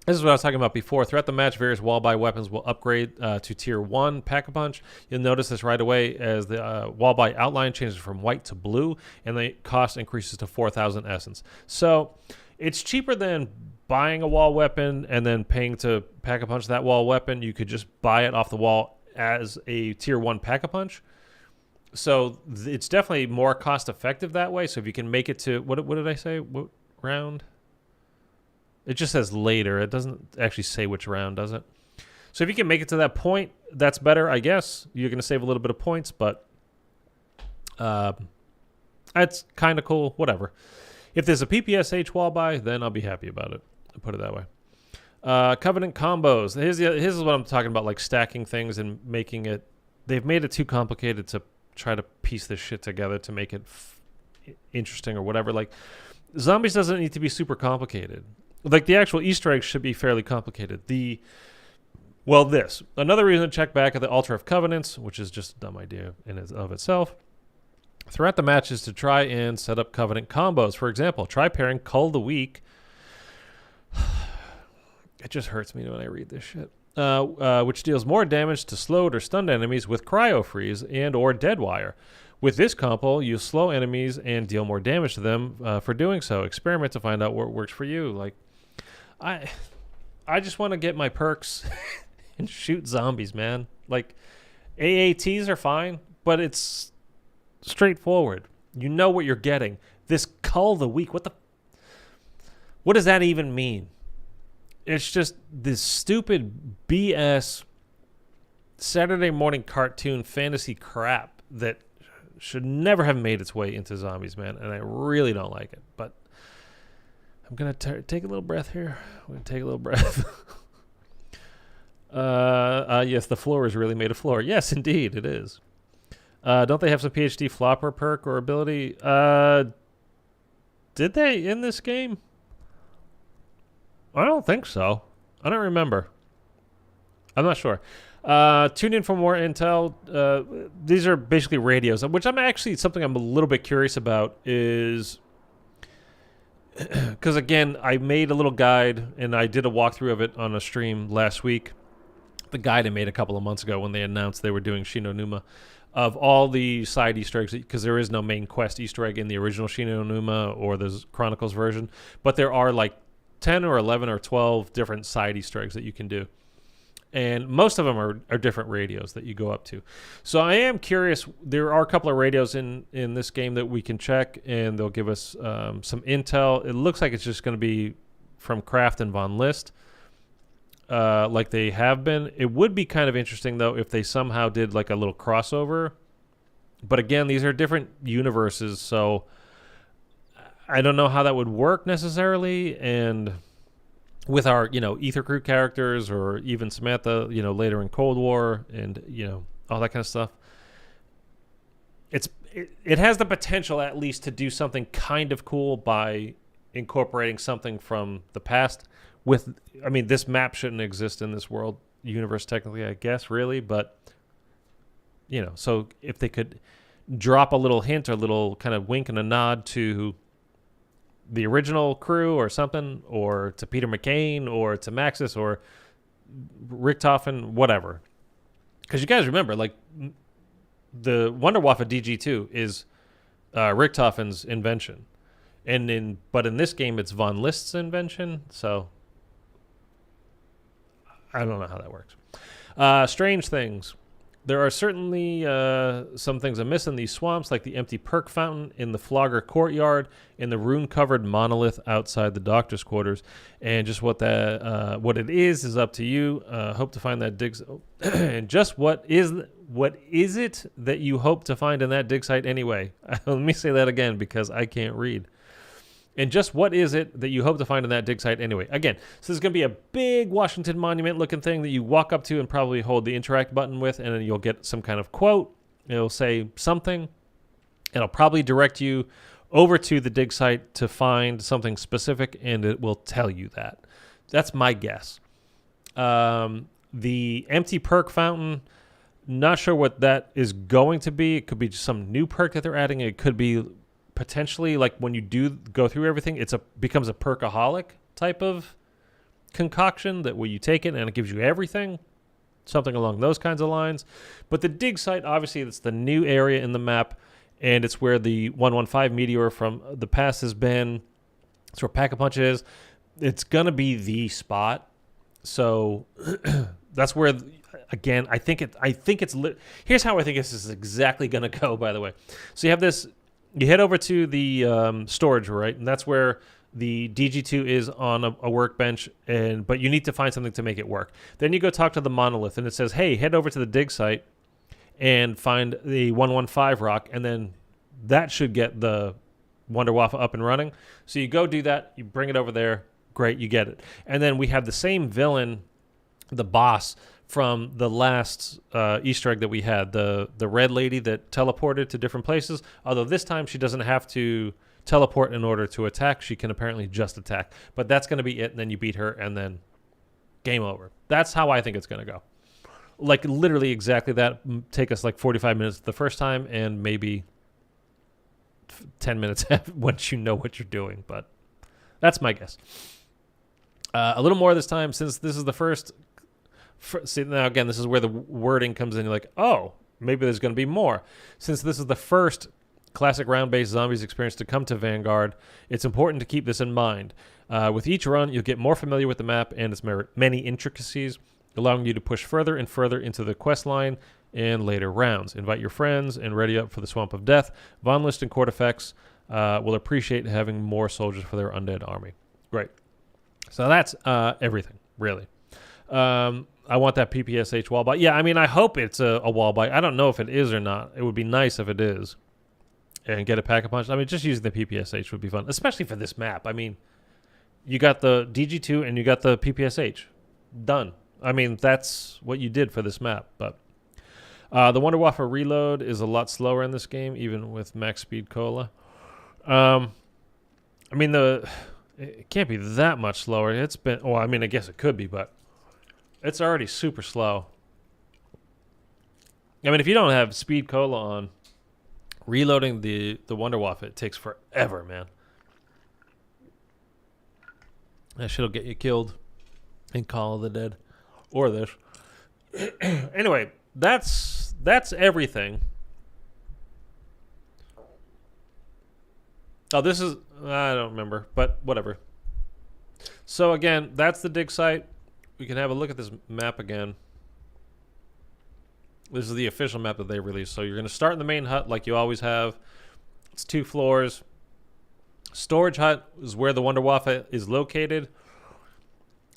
This is what I was talking about before. Throughout the match, various wall buy weapons will upgrade to Tier 1 Pack-a-Punch. You'll notice this right away as the wall buy outline changes from white to blue, and the cost increases to 4,000 essence. So it's cheaper than buying a wall weapon and then paying to Pack-a-Punch that wall weapon. You could just buy it off the wall as a Tier 1 Pack-a-Punch. So it's definitely more cost-effective that way. So if you can make it to, what did I say? What round? It just says later. It doesn't actually say which round, does it? So if you can make it to that point, that's better, I guess. You're going to save a little bit of points, but that's kind of cool. Whatever. If there's a PPSH wall buy, then I'll be happy about it. I'll put it that way. Covenant combos. Here's what I'm talking about, like stacking things and making it. They've made it too complicated to try to piece this shit together to make it interesting or whatever. Like, zombies doesn't need to be super complicated. Like, the actual Easter eggs should be fairly complicated. Another reason to check back at the altar of covenants, which is just a dumb idea in and of itself. Throughout the match is to try and set up covenant combos. For example, try pairing Cull the Weak. It just hurts me when I read this shit. Which deals more damage to slowed or stunned enemies with Cryo Freeze and or Dead Wire. With this combo, you slow enemies and deal more damage to them for doing so. Experiment to find out what works for you. Like, I just want to get my perks and shoot zombies, man. Like, AATs are fine, but it's straightforward. You know what you're getting. This Cull the Weak, what does that even mean? It's just this stupid BS Saturday morning cartoon fantasy crap that should never have made its way into zombies, man, and I really don't like it. But I'm going to take a little breath here. I'm going to take a little breath. Yes, the floor is really made of floor. Yes, indeed, it is. Don't they have some PhD flopper perk or ability? Did they in this game? I don't think so. I don't remember. I'm not sure. Tune in for more intel. These are basically radios, which I'm actually something I'm a little bit curious about is because, again, I made a little guide and I did a walkthrough of it on a stream last week. The guide I made a couple of months ago when they announced they were doing Shi No Numa of all the side Easter eggs, because there is no main quest Easter egg in the original Shi No Numa or the Chronicles version, but there are like 10 or 11 or 12 different side Easter eggs that you can do. And most of them are different radios that you go up to. So I am curious. There are a couple of radios in this game that we can check, and they'll give us some intel. It looks like it's just going to be from Kraft and Von List. like they have been. It would be kind of interesting, though, if they somehow did like a little crossover. But again, these are different universes, so I don't know how that would work necessarily. And with our, Ether Crew characters, or even Samantha, later in Cold War, and, all that kind of stuff. It has the potential, at least, to do something kind of cool by incorporating something from the past. This map shouldn't exist in this world universe technically, I guess, really, but so if they could drop a little hint or a little kind of wink and a nod to the original crew or something, or to Peter McCain, or to Maxis, or Richtofen, whatever. Because you guys remember, like, the Wunderwaffe DG2 is Richtofen's invention. But in this game, it's Von List's invention, so I don't know how that works. Strange things. There are certainly some things amiss in these swamps, like the empty perk fountain in the Flogger courtyard, and the rune-covered monolith outside the doctor's quarters. And just what it is up to you. Hope to find that dig. And just what is it that you hope to find in that dig site anyway? Let me say that again because I can't read. And just what is it that you hope to find in that dig site anyway? Again, so there's going to be a big Washington Monument looking thing that you walk up to and probably hold the interact button with, and then you'll get some kind of quote. It'll say something. It'll probably direct you over to the dig site to find something specific, and it will tell you that. That's my guess. The empty perk fountain, not sure what that is going to be. It could be just some new perk that they're adding. It could be potentially, like, when you do go through everything, becomes a perkaholic type of concoction that where you take it and it gives you everything, something along those kinds of lines. But the dig site, obviously, it's the new area in the map, and it's where the 115 meteor from the past has been. It's where Pack-a-Punch is. It's gonna be the spot. So that's where, again, I think it's here's how I think this is exactly gonna go. By the way, so you have this. You head over to the storage, right? And that's where the DG2 is on a workbench, but you need to find something to make it work. Then you go talk to the monolith, and it says, hey, head over to the dig site and find the 115 rock, and then that should get the Wunderwaffe up and running. So you go do that, you bring it over there, great, you get it. And then we have the same villain, the boss, from the last Easter egg that we had, the red lady that teleported to different places. Although this time she doesn't have to teleport in order to attack. She can apparently just attack. But that's going to be it, and then you beat her, and then game over. That's how I think it's going to go. Like, literally exactly that. Take us like 45 minutes the first time, and maybe 10 minutes once you know what you're doing. But that's my guess. A little more this time, since this is the first... See, now again, this is where the wording comes in. You're like, oh, maybe there's going to be more. Since this is the first classic round-based zombies experience to come to Vanguard, it's important to keep this in mind. With each run, you'll get more familiar with the map and its many intricacies, allowing you to push further and further into the quest line and later rounds. Invite your friends and ready up for the Swamp of Death. Von List and Court Effects will appreciate having more soldiers for their undead army. Great. So that's everything, really. I want that PPSH wall bite. Yeah, I mean, I hope it's a wall bite. I don't know if it is or not. It would be nice if it is. And get a Pack-a-Punch. I mean, just using the PPSH would be fun, especially for this map. I mean, you got the DG2 and you got the PPSH. Done. I mean, that's what you did for this map. But the Wunderwaffe reload is a lot slower in this game, even with max speed cola. I mean, it can't be that much slower. It's been... Well, I mean, I guess it could be, but... It's already super slow. I mean, if you don't have speed cola on, reloading the Wunderwaffe, it takes forever, man. That shit'll get you killed in Call of the Dead. Or this. Anyway, that's everything. Oh, this is... I don't remember, but whatever. So, again, that's the dig site. We can have a look at this map again. This is the official map that they released. So you're going to start in the main hut like you always have. It's 2 floors. Storage hut is where the Wunderwaffe is located.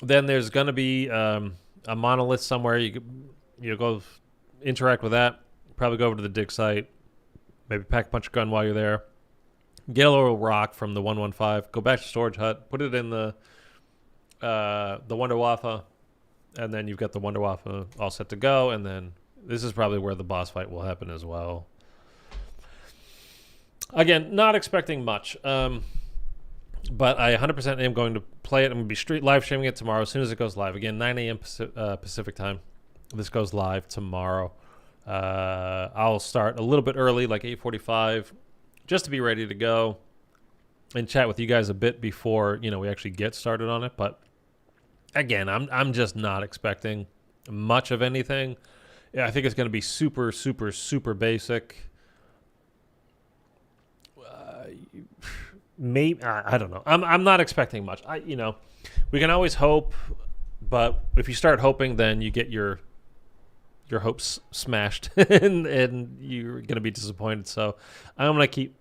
Then there's going to be a monolith somewhere. You go interact with that. Probably go over to the dig site. Maybe pack a punch gun while you're there. Get a little rock from the 115. Go back to storage hut. Put it in the Wonder Waffle, and then you've got the Wonder Waffle all set to go. And then this is probably where the boss fight will happen as well. Again, not expecting much, but I 100% am going to play it. I'm going to be live streaming it tomorrow as soon as it goes live. Again, 9 a.m. Pacific time. This goes live tomorrow. I'll start a little bit early, like 8:45, just to be ready to go and chat with you guys a bit before we actually get started on it. But again, I'm just not expecting much of anything. Yeah, I think it's going to be super, super, super basic. Maybe I don't know. I'm not expecting much. We can always hope, but if you start hoping, then you get your hopes smashed, and you're gonna be disappointed. So I'm gonna keep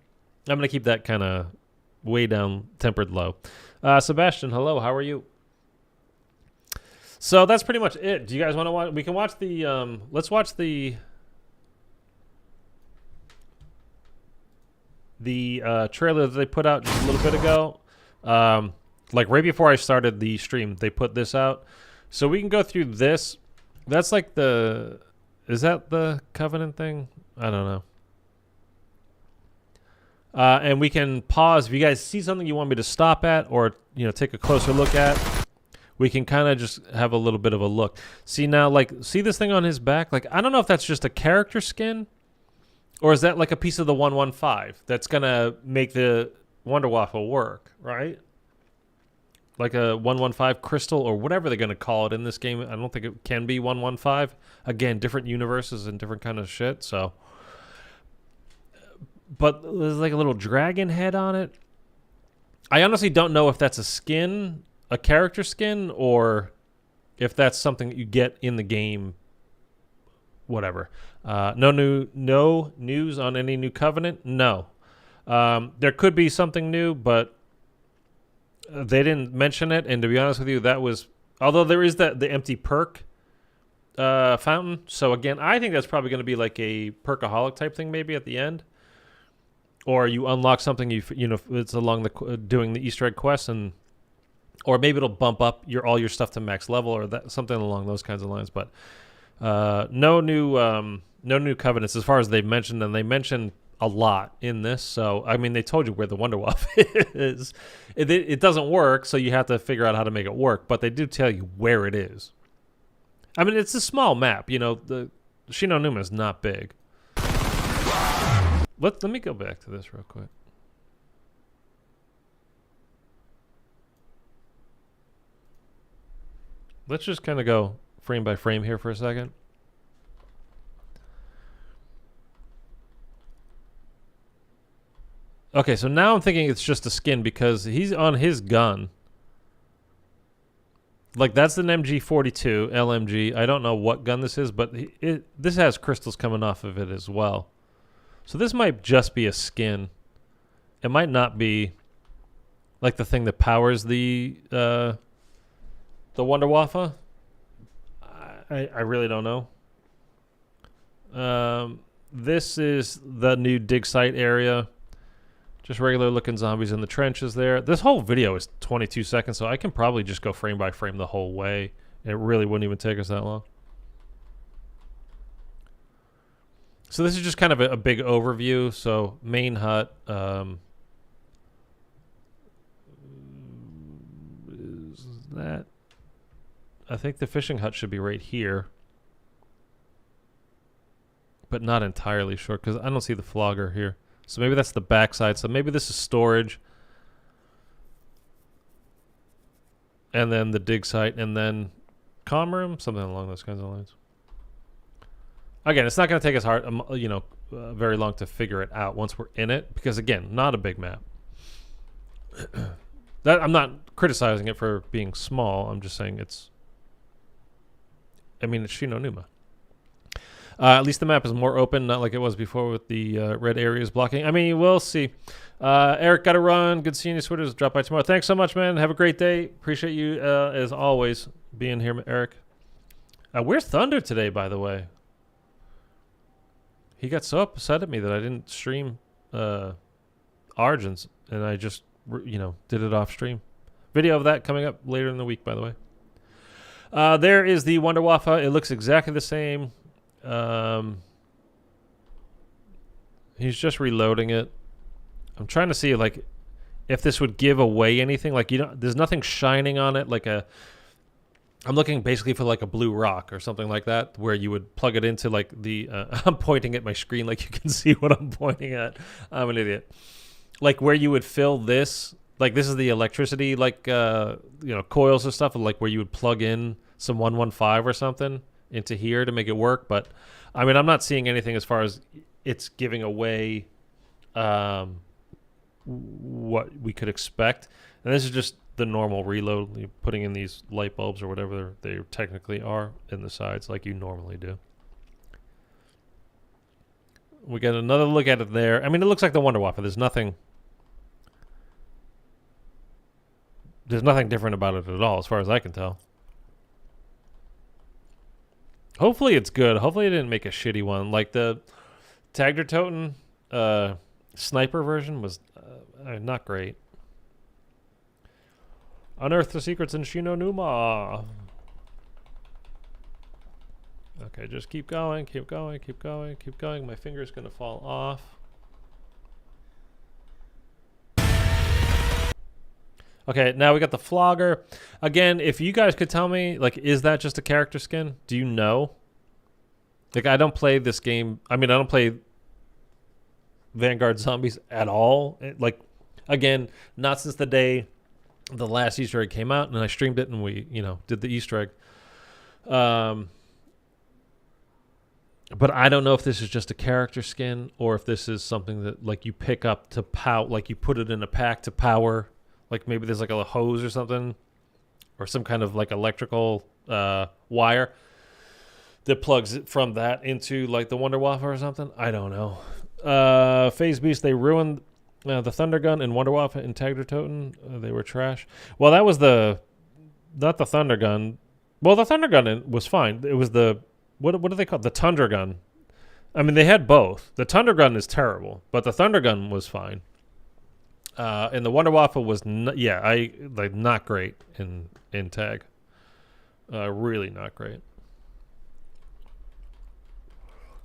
that kind of way down, tempered low. Sebastian, hello. How are you? So that's pretty much it. Do you guys want to watch? We can watch the. Let's watch the trailer that they put out just a little bit ago. Like right before I started the stream, they put this out. So we can go through this. That's like is that the Covenant thing? I don't know. And we can pause. If you guys see something you want me to stop at or, take a closer look at, we can kind of just have a little bit of a look. See now, see this thing on his back? Like, I don't know if that's just a character skin, or is that like a piece of the 115 that's going to make the Wonder Waffle work, right? Like a 115 crystal or whatever they're going to call it in this game. I don't think it can be 115. Again, different universes and different kind of shit, so. But there's like a little dragon head on it. I honestly don't know if that's a skin, a character skin, or if that's something that you get in the game. Whatever. No news on any new Covenant? No. There could be something new, but they didn't mention it. And to be honest with you, that was... Although there is the empty perk fountain. So again, I think that's probably going to be like a perkaholic type thing maybe at the end. Or you unlock something, it's along doing the Easter egg quest, or maybe it'll bump up all your stuff to max level or something along those kinds of lines. But no new covenants as far as they've mentioned, and they mentioned a lot in this. So I mean, they told you where the Wonder Waffle is. It doesn't work, so you have to figure out how to make it work. But they do tell you where it is. I mean, it's a small map. The Shi No Numa is not big. Let me go back to this real quick. Let's just kind of go frame by frame here for a second. Okay, so now I'm thinking it's just a skin because he's on his gun. Like, that's an MG42 LMG. I don't know what gun this is, but this has crystals coming off of it as well. So this might just be a skin. It might not be like the thing that powers the Wonder Waffle. I really don't know. This is the new dig site area. Just regular looking zombies in the trenches there. This whole video is 22 seconds, so I can probably just go frame by frame the whole way. It really wouldn't even take us that long. So this is just kind of a big overview. So main hut. Is that... I think the fishing hut should be right here. But not entirely sure because I don't see the flogger here. So maybe that's the backside. So maybe this is storage. And then the dig site. And then comm room. Something along those kinds of lines. Again, it's not going to take us very long to figure it out once we're in it. Because, again, not a big map. I'm not criticizing it for being small. I'm just saying it's Shi No Numa. At least the map is more open, not like it was before with the red areas blocking. I mean, we'll see. Eric, gotta run. Good seeing you, Switters. Drop by tomorrow. Thanks so much, man. Have a great day. Appreciate you, as always, being here, Eric. Where's Thunder today, by the way? He got so upset at me that I didn't stream Origins, and I just, did it off stream. Video of that coming up later in the week, by the way. There is the Wonder Waffle. It looks exactly the same. He's just reloading it. I'm trying to see like if this would give away anything. Like there's nothing shining on it. I'm looking basically for like a blue rock or something like that, where you would plug it into like the. I'm pointing at my screen like you can see what I'm pointing at. I'm an idiot. Like where you would fill this. Like this is the electricity, like coils and stuff, like where you would plug in some 115 or something into here to make it work. But I mean, I'm not seeing anything as far as it's giving away what we could expect. And this is just the normal reload. You're putting in these light bulbs or whatever they technically are in the sides, like you normally do. We got another look at it there. I mean, it looks like the Wonder Waffle. There's nothing different about it at all, as far as I can tell. Hopefully it's good. Hopefully it didn't make a shitty one. Like the Tagdertoten sniper version was not great. Unearth the secrets in Shi No Numa. Okay, just keep going, keep going, keep going, keep going. My finger's going to fall off. Okay, now we got the flogger. Again, if you guys could tell me, like, is that just a character skin? Do you know? Like, I don't play this game. I mean, I don't play Vanguard Zombies at all. Like, again, not since the day the last Easter egg came out, and I streamed it, and we, did the Easter egg. But I don't know if this is just a character skin, or if this is something that, like, you pick up to power, like, you put it in a pack to power. Like maybe there's like a hose or something, or some kind of like electrical wire that plugs it from that into like the Wonder Waffle or something. I don't know. Phase Beast, they ruined the Thunder Gun and Wonder Waffle in Tagdertoten. They were trash. Well, that was not the Thunder Gun. Well, the Thunder Gun was fine. It was the, what do they call it? The Tundra Gun. I mean, they had both. The Tundra Gun is terrible, but the Thunder Gun was fine. And the Wonder Waffle was not great in tag. Really not great.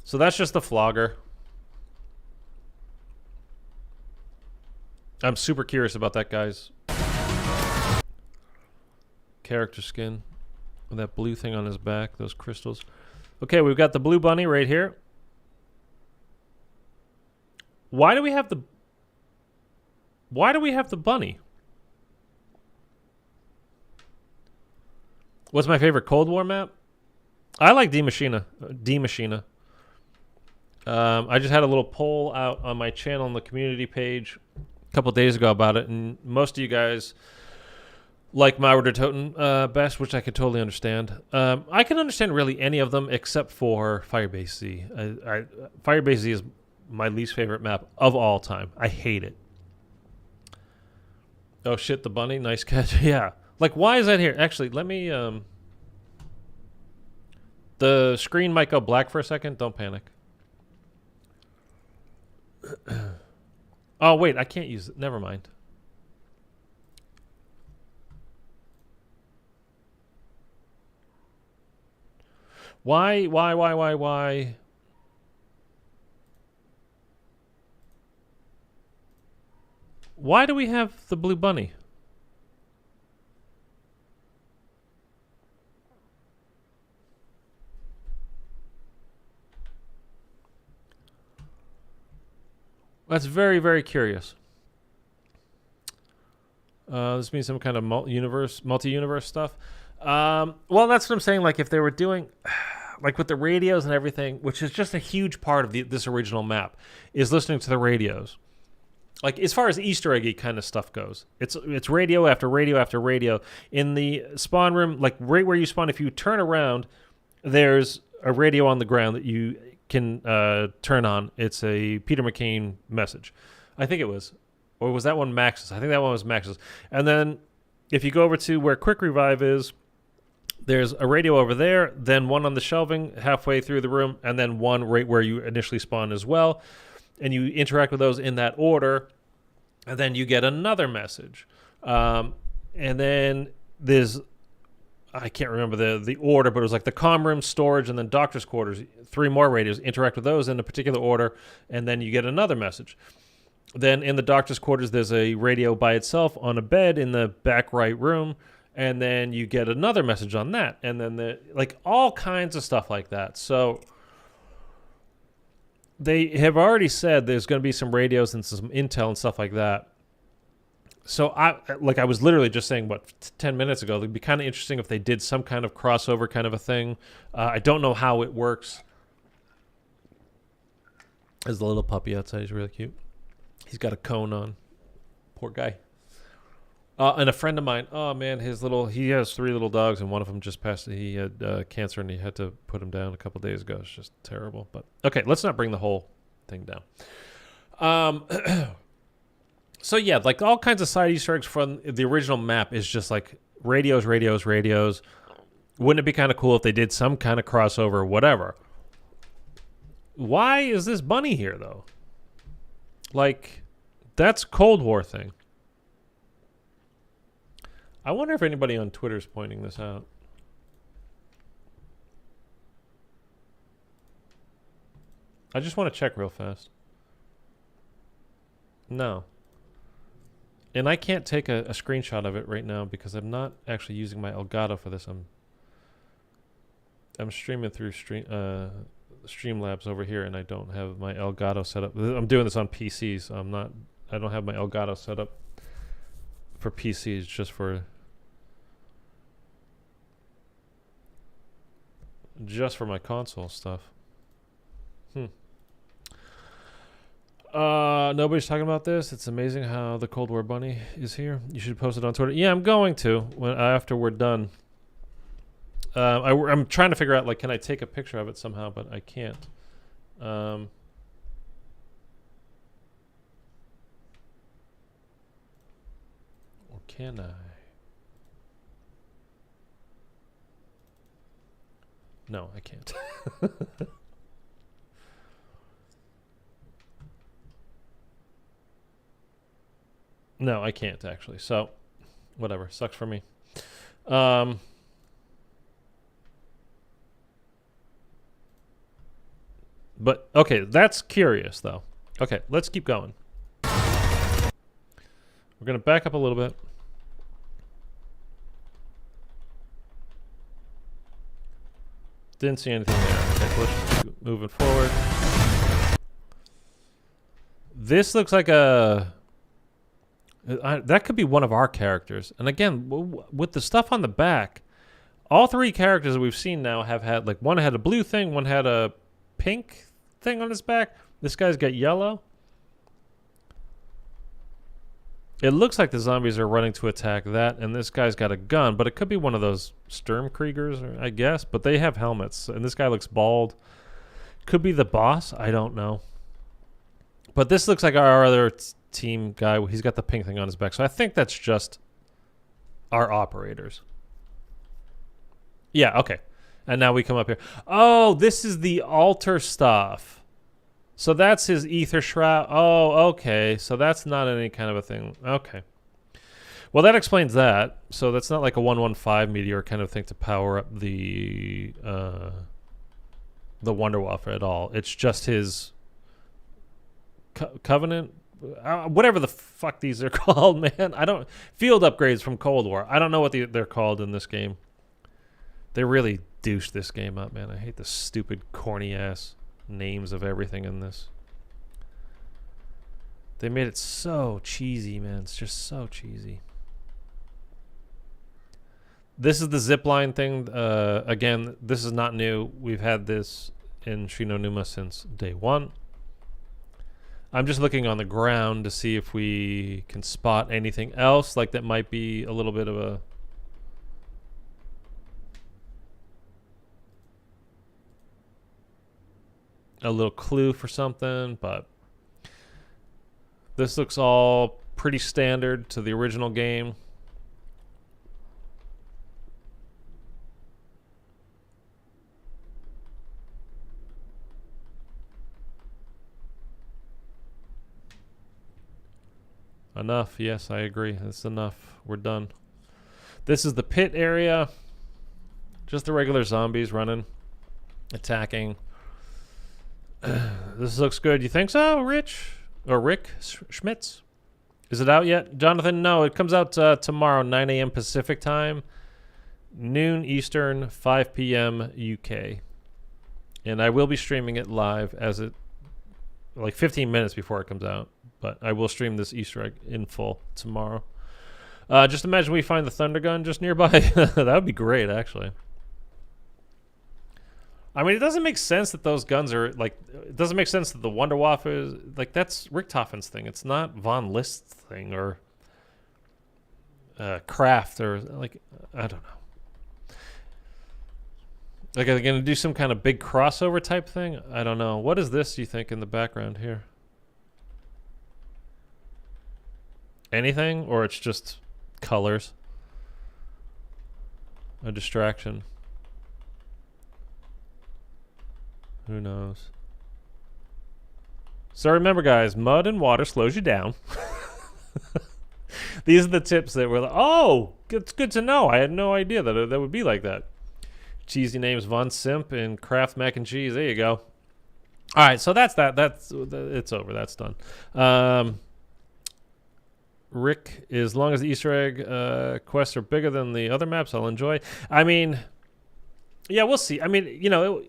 So that's just the flogger. I'm super curious about that guy's character skin. That blue thing on his back, those crystals. Okay, we've got the blue bunny right here. Why do we have the bunny? What's my favorite Cold War map? I like D Machina. I just had a little poll out on my channel on the community page a couple days ago about it, and most of you guys like Mauerdertoten best, which I could totally understand. I can understand really any of them except for Firebase Z. Firebase Z is my least favorite map of all time. I hate it. Oh shit, the bunny, nice catch. Yeah. Like, why is that here? Actually, let me, the screen might go black for a second. Don't panic. Oh, wait, I can't use it. Never mind. Why? Why do we have the blue bunny? That's very, very curious. This means some kind of multi-universe stuff. Well, that's what I'm saying. Like, if they were doing, like with the radios and everything, which is just a huge part of this original map, is listening to the radios. Like, as far as Easter eggy kind of stuff goes, it's radio after radio after radio. In the spawn room, like right where you spawn, if you turn around, there's a radio on the ground that you can turn on. It's a Peter McCain message. I think it was. Or was that one Max's? I think that one was Max's. And then if you go over to where Quick Revive is, there's a radio over there, then one on the shelving halfway through the room, and then one right where you initially spawn as well. And you interact with those in that order, and then you get another message. And then there's, I can't remember the order, but it was like the comm room, storage, and then doctor's quarters. 3 more radios. Interact with those in a particular order, and then you get another message. Then in the doctor's quarters, there's a radio by itself on a bed in the back right room, and then you get another message on that, and then like all kinds of stuff like that. So they have already said there's going to be some radios and some intel and stuff like that. So I was literally just saying, 10 minutes ago, it'd be kind of interesting if they did some kind of crossover kind of a thing. I don't know how it works. There's the little puppy outside. He's really cute. He's got a cone on. Poor guy. And a friend of mine, oh man, he has 3 little dogs, and one of them just passed. He had cancer, and he had to put him down a couple days ago. It's just terrible. But okay, let's not bring the whole thing down. So yeah, like all kinds of side Easter eggs from the original map is just like radios. Wouldn't it be kind of cool if they did some kind of crossover or whatever? Why is this bunny here though? Like, that's Cold War thing. I wonder if anybody on Twitter is pointing this out. I just want to check real fast. No. And I can't take a screenshot of it right now because I'm not actually using my Elgato for this. I'm streaming through Streamlabs over here, and I don't have my Elgato set up. I'm doing this on PC, so I don't have my Elgato set up for PCs, just for my console stuff. Nobody's talking about this. It's amazing how the Cold War bunny is here. You should post it on Twitter. Yeah, I'm going to after we're done. I'm trying to figure out, like, can I take a picture of it somehow, but I can't. Or can I? No, I can't. No, I can't actually. So, whatever. Sucks for me. But, okay, that's curious, though. Okay, let's keep going. We're going to back up a little bit. Didn't see anything there. Okay, let's keep moving forward. This looks like a... that could be one of our characters. And again, with the stuff on the back, all 3 characters that we've seen now have had, like, one had a blue thing, one had a pink thing on his back. This guy's got yellow. It looks like the zombies are running to attack that, and this guy's got a gun, but it could be one of those Sturmkriegers, I guess. But they have helmets, and this guy looks bald. Could be the boss. I don't know. But this looks like our other team guy. He's got the pink thing on his back, so I think that's just our operators. Yeah, okay. And now we come up here. Oh, this is the altar stuff. So that's his ether shroud. Oh, okay. So that's not any kind of a thing. Okay. Well, that explains that. So that's not like a 115 meteor kind of thing to power up the Wonderwaff at all. It's just his Covenant, whatever the fuck these are called, man. I don't... Field upgrades from Cold War. I don't know what they're called in this game. They really douche this game up, man. I hate the stupid, corny-ass names of everything in this. They made it so cheesy, man. It's just so cheesy. This is the zipline thing. Again, this is not new. We've had this in Shi No Numa since day 1. I'm just looking on the ground to see if we can spot anything else like that might be a little bit of a little clue for something, but this looks all pretty standard to the original game. Enough. Yes, I agree. That's enough. We're done. This is the pit area. Just the regular zombies running, attacking. This looks good. You think so, Rich? Or Rick Schmitz? Is it out yet? Jonathan, no. It comes out tomorrow, 9 a.m. Pacific time, noon Eastern, 5 p.m. UK. And I will be streaming it live as it, like 15 minutes before it comes out. But I will stream this Easter egg in full tomorrow. Just imagine we find the Thunder Gun just nearby. That would be great, actually. I mean, it doesn't make sense that those guns are, like, it doesn't make sense that the Wunderwaffe is, like, that's Richthofen's thing. It's not Von List's thing or Kraft or, like, I don't know. Like, are they going to do some kind of big crossover type thing? I don't know. What is this, you think, in the background here? Anything? Or it's just colors? A distraction? Who knows? So remember, guys, mud and water slows you down. These are the tips that were like, oh, it's good to know. I had no idea that that would be like that. Cheesy names Von Simp and Kraft Mac and Cheese. There you go. All right, so that's that. It's over. That's done. Rick, as long as the Easter egg quests are bigger than the other maps, I'll enjoy. I mean, yeah, we'll see. I mean, you know,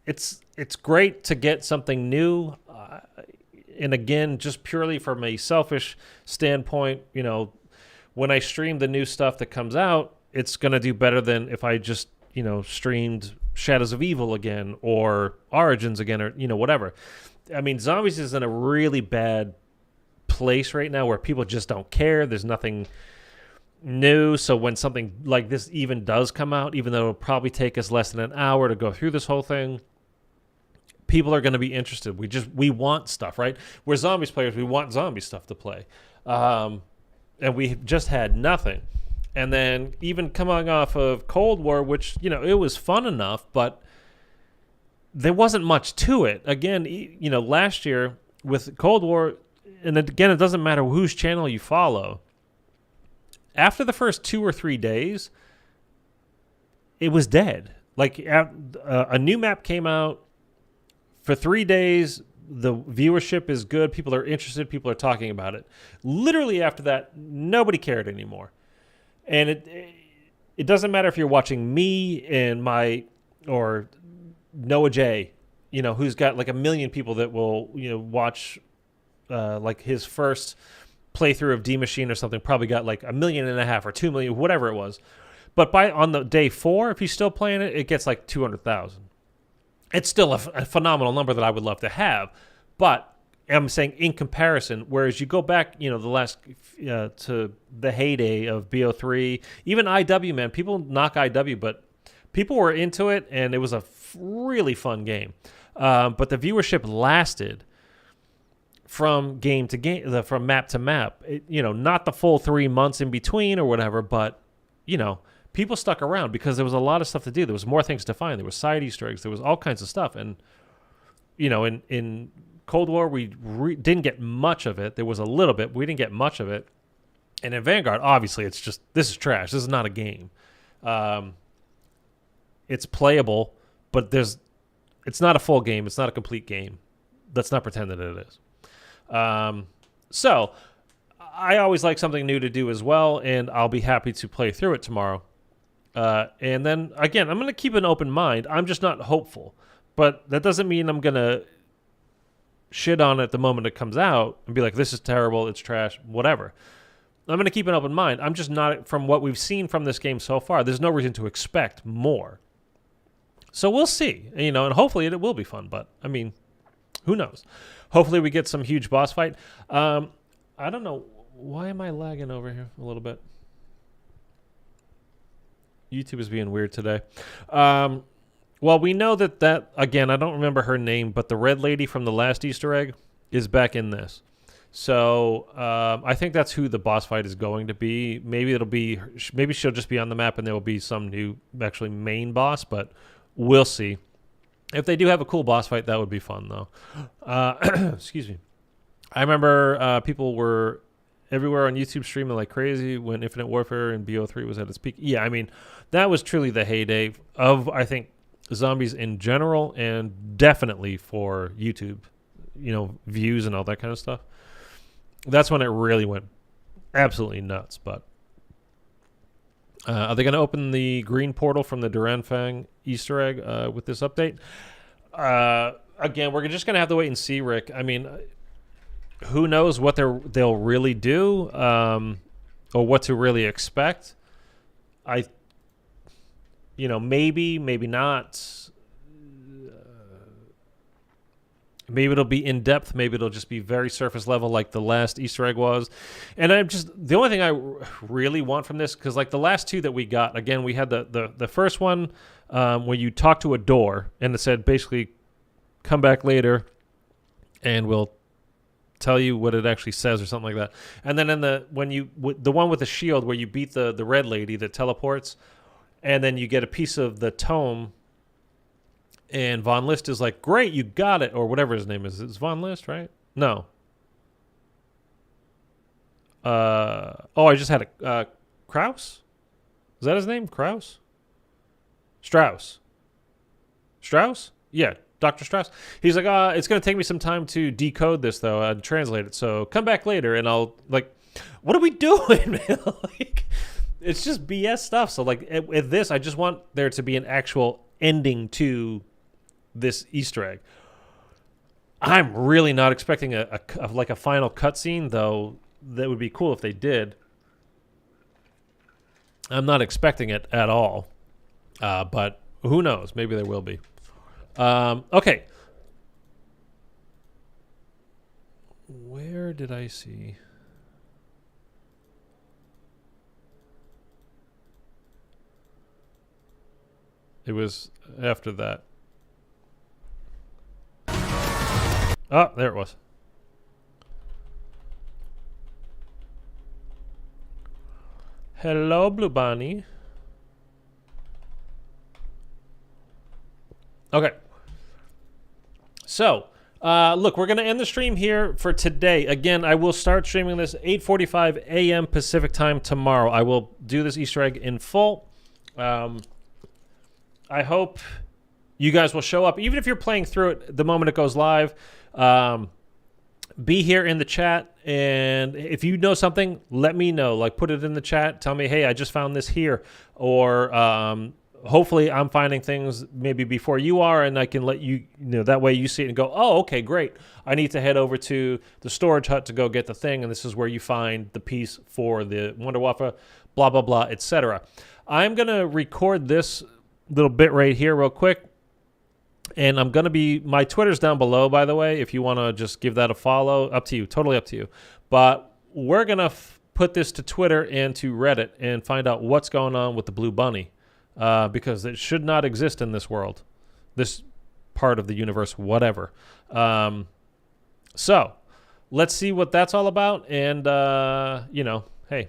it's great to get something new. And again, just purely from a selfish standpoint, you know, when I stream the new stuff that comes out, it's going to do better than if I just, you know, streamed Shadows of Evil again or Origins again or, you know, whatever. I mean, Zombies is in a really bad place right now where people just don't care. There's nothing new. So when something like this even does come out, even though it'll probably take us less than an hour to go through this whole thing, people are going to be interested. We want stuff, right? We're Zombies players. We want zombie stuff to play. And we just had nothing. And then even coming off of Cold War, which, you know, it was fun enough, but there wasn't much to it. Again, you know, last year with Cold War, and again, it doesn't matter whose channel you follow. After the first 2 or 3 days, it was dead. Like a new map came out. For 3 days, the viewership is good. People are interested. People are talking about it. Literally after that, nobody cared anymore. And it doesn't matter if you're watching me and or Noah J, you know, who's got like 1 million people that will, you know, watch like his first playthrough of D Machine or something, probably got like 1.5 million or 2 million, whatever it was. But on the day 4, if he's still playing it, it gets like 200,000. It's still a phenomenal number that I would love to have, but I'm saying in comparison, whereas you go back, you know, the last to the heyday of BO3, even IW, man, people knock IW, but people were into it, and it was a really fun game. But the viewership lasted from game to game, from map to map. You know, not the full 3 months in between or whatever, but, you know, people stuck around because there was a lot of stuff to do. There was more things to find. There was side Easter eggs. There was all kinds of stuff. And, you know, in Cold War, we didn't get much of it. There was a little bit, but we didn't get much of it. And in Vanguard, obviously, it's just, this is trash. This is not a game. It's playable, but it's not a full game. It's not a complete game. Let's not pretend that it is. So I always like something new to do as well, and I'll be happy to play through it tomorrow. And then, again, I'm going to keep an open mind. I'm just not hopeful. But that doesn't mean I'm going to shit on it the moment it comes out and be like, this is terrible, it's trash, whatever. I'm going to keep an open mind. I'm just not, from what we've seen from this game so far, there's no reason to expect more. So we'll see, you know, and hopefully it will be fun. But, I mean, who knows? Hopefully we get some huge boss fight. I don't know. Why am I lagging over here a little bit? YouTube is being weird today. Well, we know that, again, I don't remember her name, but the red lady from the last Easter egg is back in this. So I think that's who the boss fight is going to be. Maybe she'll just be on the map and there will be some new actually main boss, but we'll see. If they do have a cool boss fight, that would be fun though. Excuse me. I remember people were everywhere on YouTube streaming like crazy when Infinite Warfare and BO3 was at its peak. Yeah, I mean, that was truly the heyday of, I think, zombies in general, and definitely for YouTube, views and all that kind of stuff. That's when it really went absolutely nuts. But are they going to open the green portal from the Duranfang Easter egg with this update? Again, we're just going to have to wait and see, Rick. I mean, who knows what they'll really do, or what to really expect. Maybe not. Maybe it'll be in depth. Maybe it'll just be very surface level, like the last Easter egg was. And the only thing I really want from this, because like the last two that we got, again, we had the first one where you talk to a door and it said basically, come back later, and we'll tell you what it actually says or something like that. And then the one with the shield where you beat the red lady that teleports, and then you get a piece of the tome, and Von List is like, great, you got it, or whatever his name is. It's Von List, right? No. I just had a Kraus? Is that his name? Kraus? Strauss? Yeah, Dr. Strauss. He's like, it's going to take me some time to decode this, though, and translate it. So come back later, and I'll, like, what are we doing, man? Like, it's just BS stuff. So, like, with this, I just want there to be an actual ending to this Easter egg. I'm really not expecting a final cutscene, though. That would be cool if they did. I'm not expecting it at all. But who knows? Maybe there will be. Okay. Where did I see? It was after that. Oh, there it was. Hello, Blue Bunny. Okay. So, look, we're going to end the stream here for today. Again, I will start streaming this 8:45 a.m. Pacific time tomorrow. I will do this Easter egg in full. I hope you guys will show up. Even if you're playing through it the moment it goes live, be here in the chat. And if you know something, let me know. Like, put it in the chat. Tell me, hey, I just found this here. Or hopefully I'm finding things maybe before you are, and I can let you know. That way you see it and go, oh, okay, great. I need to head over to the storage hut to go get the thing, and this is where you find the piece for the Wonder Waffle, blah, blah, blah, etc. I'm going to record this little bit right here real quick. And I'm going to be, my Twitter's down below, by the way, if you want to just give that a follow. Up to you, totally up to you. But we're going to put this to Twitter and to Reddit and find out what's going on with the Blue Bunny, because it should not exist in this world, this part of the universe, whatever. So let's see what that's all about. And, hey,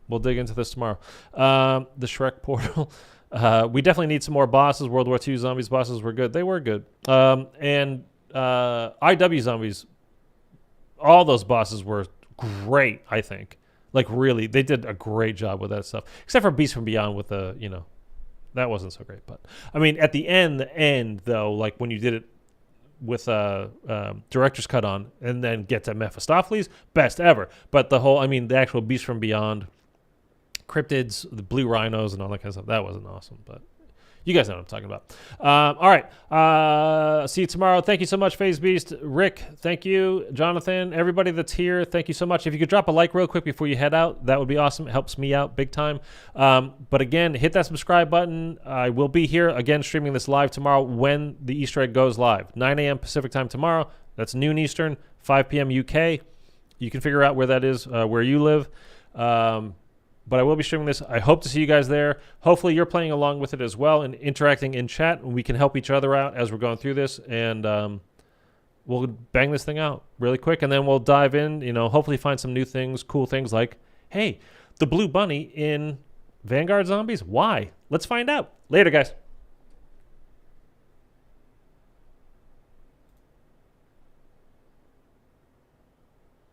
we'll dig into this tomorrow. The Shrek portal. We definitely need some more bosses. World War II zombies bosses were good. They were good. And IW zombies, all those bosses were great, I think. Like, really, they did a great job with that stuff. Except for Beast from Beyond with the, that wasn't so great. But, I mean, at the end, though, like when you did it with Director's Cut on and then get to Mephistopheles, best ever. But the actual Beast from Beyond, cryptids, the blue rhinos, and all that kind of stuff. That wasn't awesome, but you guys know what I'm talking about. All right. See you tomorrow. Thank you so much, FaZe Beast. Rick, thank you. Jonathan, everybody that's here, thank you so much. If you could drop a like real quick before you head out, that would be awesome. It helps me out big time. But again, hit that subscribe button. I will be here again streaming this live tomorrow when the Easter egg goes live. 9 a.m. Pacific time tomorrow. That's noon Eastern, 5 p.m. UK. You can figure out where that is, where you live. But I will be streaming this. I hope to see you guys there. Hopefully you're playing along with it as well and interacting in chat, and we can help each other out as we're going through this. And we'll bang this thing out really quick, and then we'll dive in, hopefully find some new things, cool things like, hey, the blue bunny in Vanguard Zombies, why? Let's find out. Later, guys.